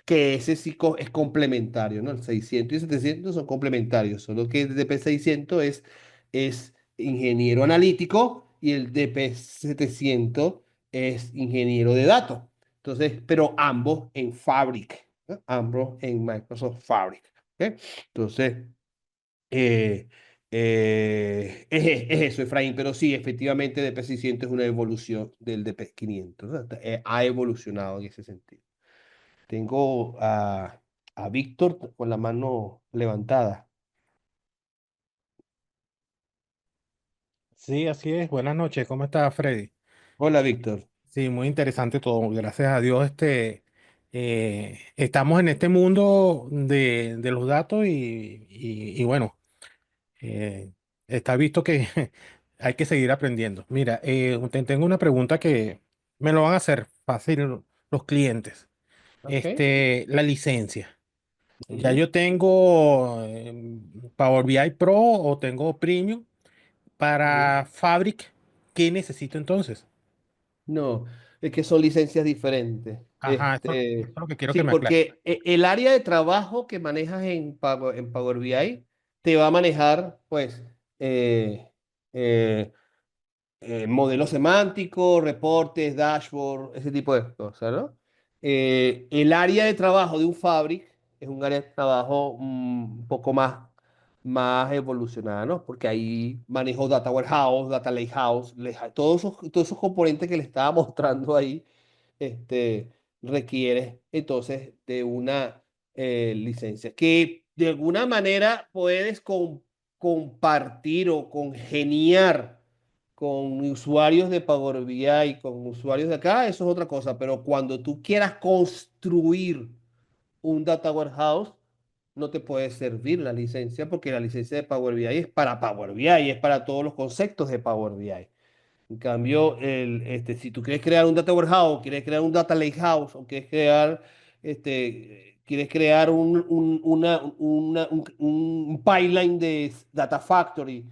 B: que ese sí es complementario, ¿no? El 600 y 700 son complementarios, solo que el DP600 es ingeniero analítico y el DP700 es ingeniero de datos. Entonces, pero ambos en Fabric, ¿no? Ambos en Microsoft Fabric. ¿Ok? Entonces, eh, es eso, Efraín, pero sí, efectivamente, DP600 es una evolución del DP500, ¿no? Ha evolucionado en ese sentido. Tengo a Víctor con la mano levantada.
F: Sí, así es. Buenas noches. ¿Cómo está, Freddy?
B: Hola, Víctor.
F: Sí, muy interesante todo. Gracias a Dios, estamos en este mundo de los datos y bueno, eh, está visto que hay que seguir aprendiendo. Mira, tengo una pregunta que me lo van a hacer fácil los clientes.
B: Ok.
F: La licencia. Ya
B: Ujú.
F: yo tengo Power BI Pro o tengo Premium
B: Ujú.
F: para Fabric. ¿Qué necesito entonces?
B: No, es que son licencias diferentes.
F: Ajá, esto es lo que quiero
B: Sí,
F: que me aclare.
B: porque el área de trabajo que manejas en Power BI te va a manejar, pues, eh, eh, modelos semánticos, reportes, dashboard, ese tipo de cosas, ¿no? El área de trabajo de un Fabric es un área de trabajo un poco más evolucionada, ¿no? Porque ahí manejo Data Warehouse, Data Lakehouse, todos esos componentes que le estaba mostrando ahí, este, requiere entonces de una licencia que de alguna manera puedes compartir o congeniar con usuarios de Power BI, con usuarios de acá, eso es otra cosa, pero cuando tú quieras construir un data warehouse, no te puede servir la licencia porque la licencia de Power BI es para Power BI, es para todos los conceptos de Power BI. En cambio, si tú quieres crear un data warehouse, quieres crear un data lakehouse, o quieres crear un pipeline de data factory,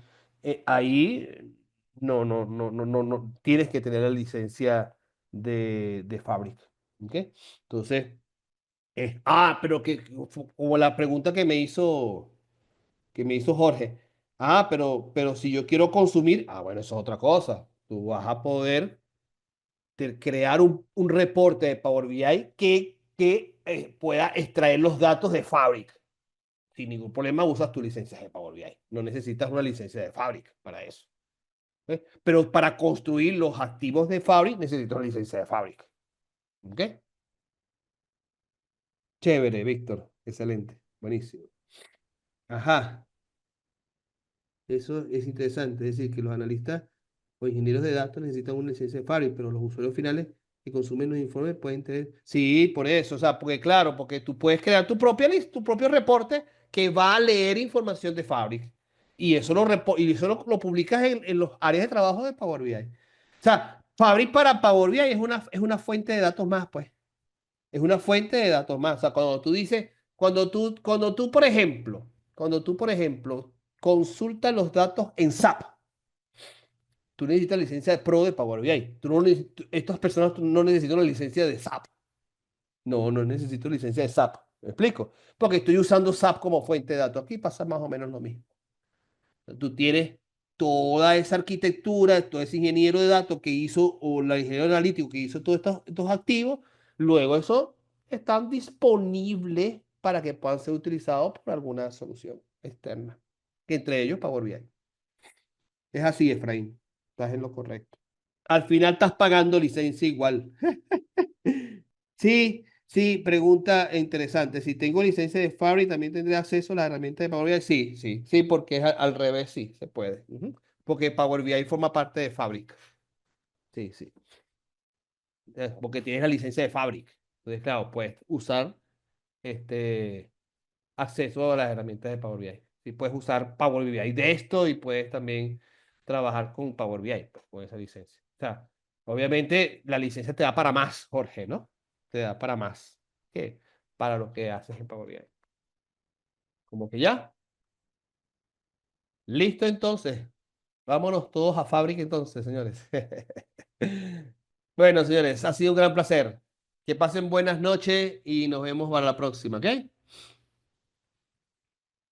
B: ahí no, tienes que tener la licencia de fábrica. ¿Ok? Entonces, pero como la pregunta que me hizo Jorge. Pero si yo quiero consumir, bueno, eso es otra cosa. Tú vas a poder crear un reporte de Power BI que pueda extraer los datos de Fabric. Sin ningún problema usas tu licencia de Power BI. No necesitas una licencia de Fabric para eso. ¿Ok? Pero para construir los activos de Fabric necesitas una licencia de Fabric. ¿Ok? Chévere, Víctor. Excelente. Buenísimo. Ajá. Eso es interesante, es decir, que los analistas o ingenieros de datos necesitan una licencia de Fabric, pero los usuarios finales que consumen los informes pueden tener. Sí, por eso, o sea, porque claro, porque tú puedes crear tu propio reporte que va a leer información de Fabric y eso lo publicas en los áreas de trabajo de Power BI. O sea, Fabric para Power BI es una fuente de datos más, pues. Es una fuente de datos más. O sea, cuando tú dices, cuando tú, por ejemplo, consultas los datos en SAP, tú necesitas licencia de Pro de Power BI. Estas personas no necesitan una licencia de SAP. No necesito licencia de SAP. ¿Me explico? Porque estoy usando SAP como fuente de datos. Aquí pasa más o menos lo mismo. Tú tienes toda esa arquitectura, todo ese ingeniero de datos que hizo, o la ingeniero analítico que hizo todos estos activos, luego eso están disponibles para que puedan ser utilizados por alguna solución externa, que entre ellos Power BI. Es así, Efraín, estás en lo correcto. Al final estás pagando licencia igual. Sí, sí, pregunta interesante. Si tengo licencia de Fabric, ¿también tendré acceso a la herramienta de Power BI? Sí, sí, sí, porque es al revés, sí, se puede. Ujú. Porque Power BI forma parte de Fabric. Sí, sí. Porque tienes la licencia de Fabric. Entonces, claro, puedes usar este acceso a las herramientas de Power BI. Sí, puedes usar Power BI de esto y puedes también trabajar con Power BI, pues, con esa licencia. O sea, obviamente la licencia te da para más, Jorge, ¿no? Te da para más que para lo que haces en Power BI. Como que ya. Listo entonces. Vámonos todos a Fabric entonces, señores. Bueno, señores, ha sido un gran placer. Que pasen buenas noches y nos vemos para la próxima, ¿ok?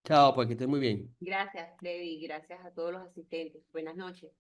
B: Chao, pues que estén muy bien.
A: Gracias, Freddy. Gracias a todos los asistentes. Buenas noches.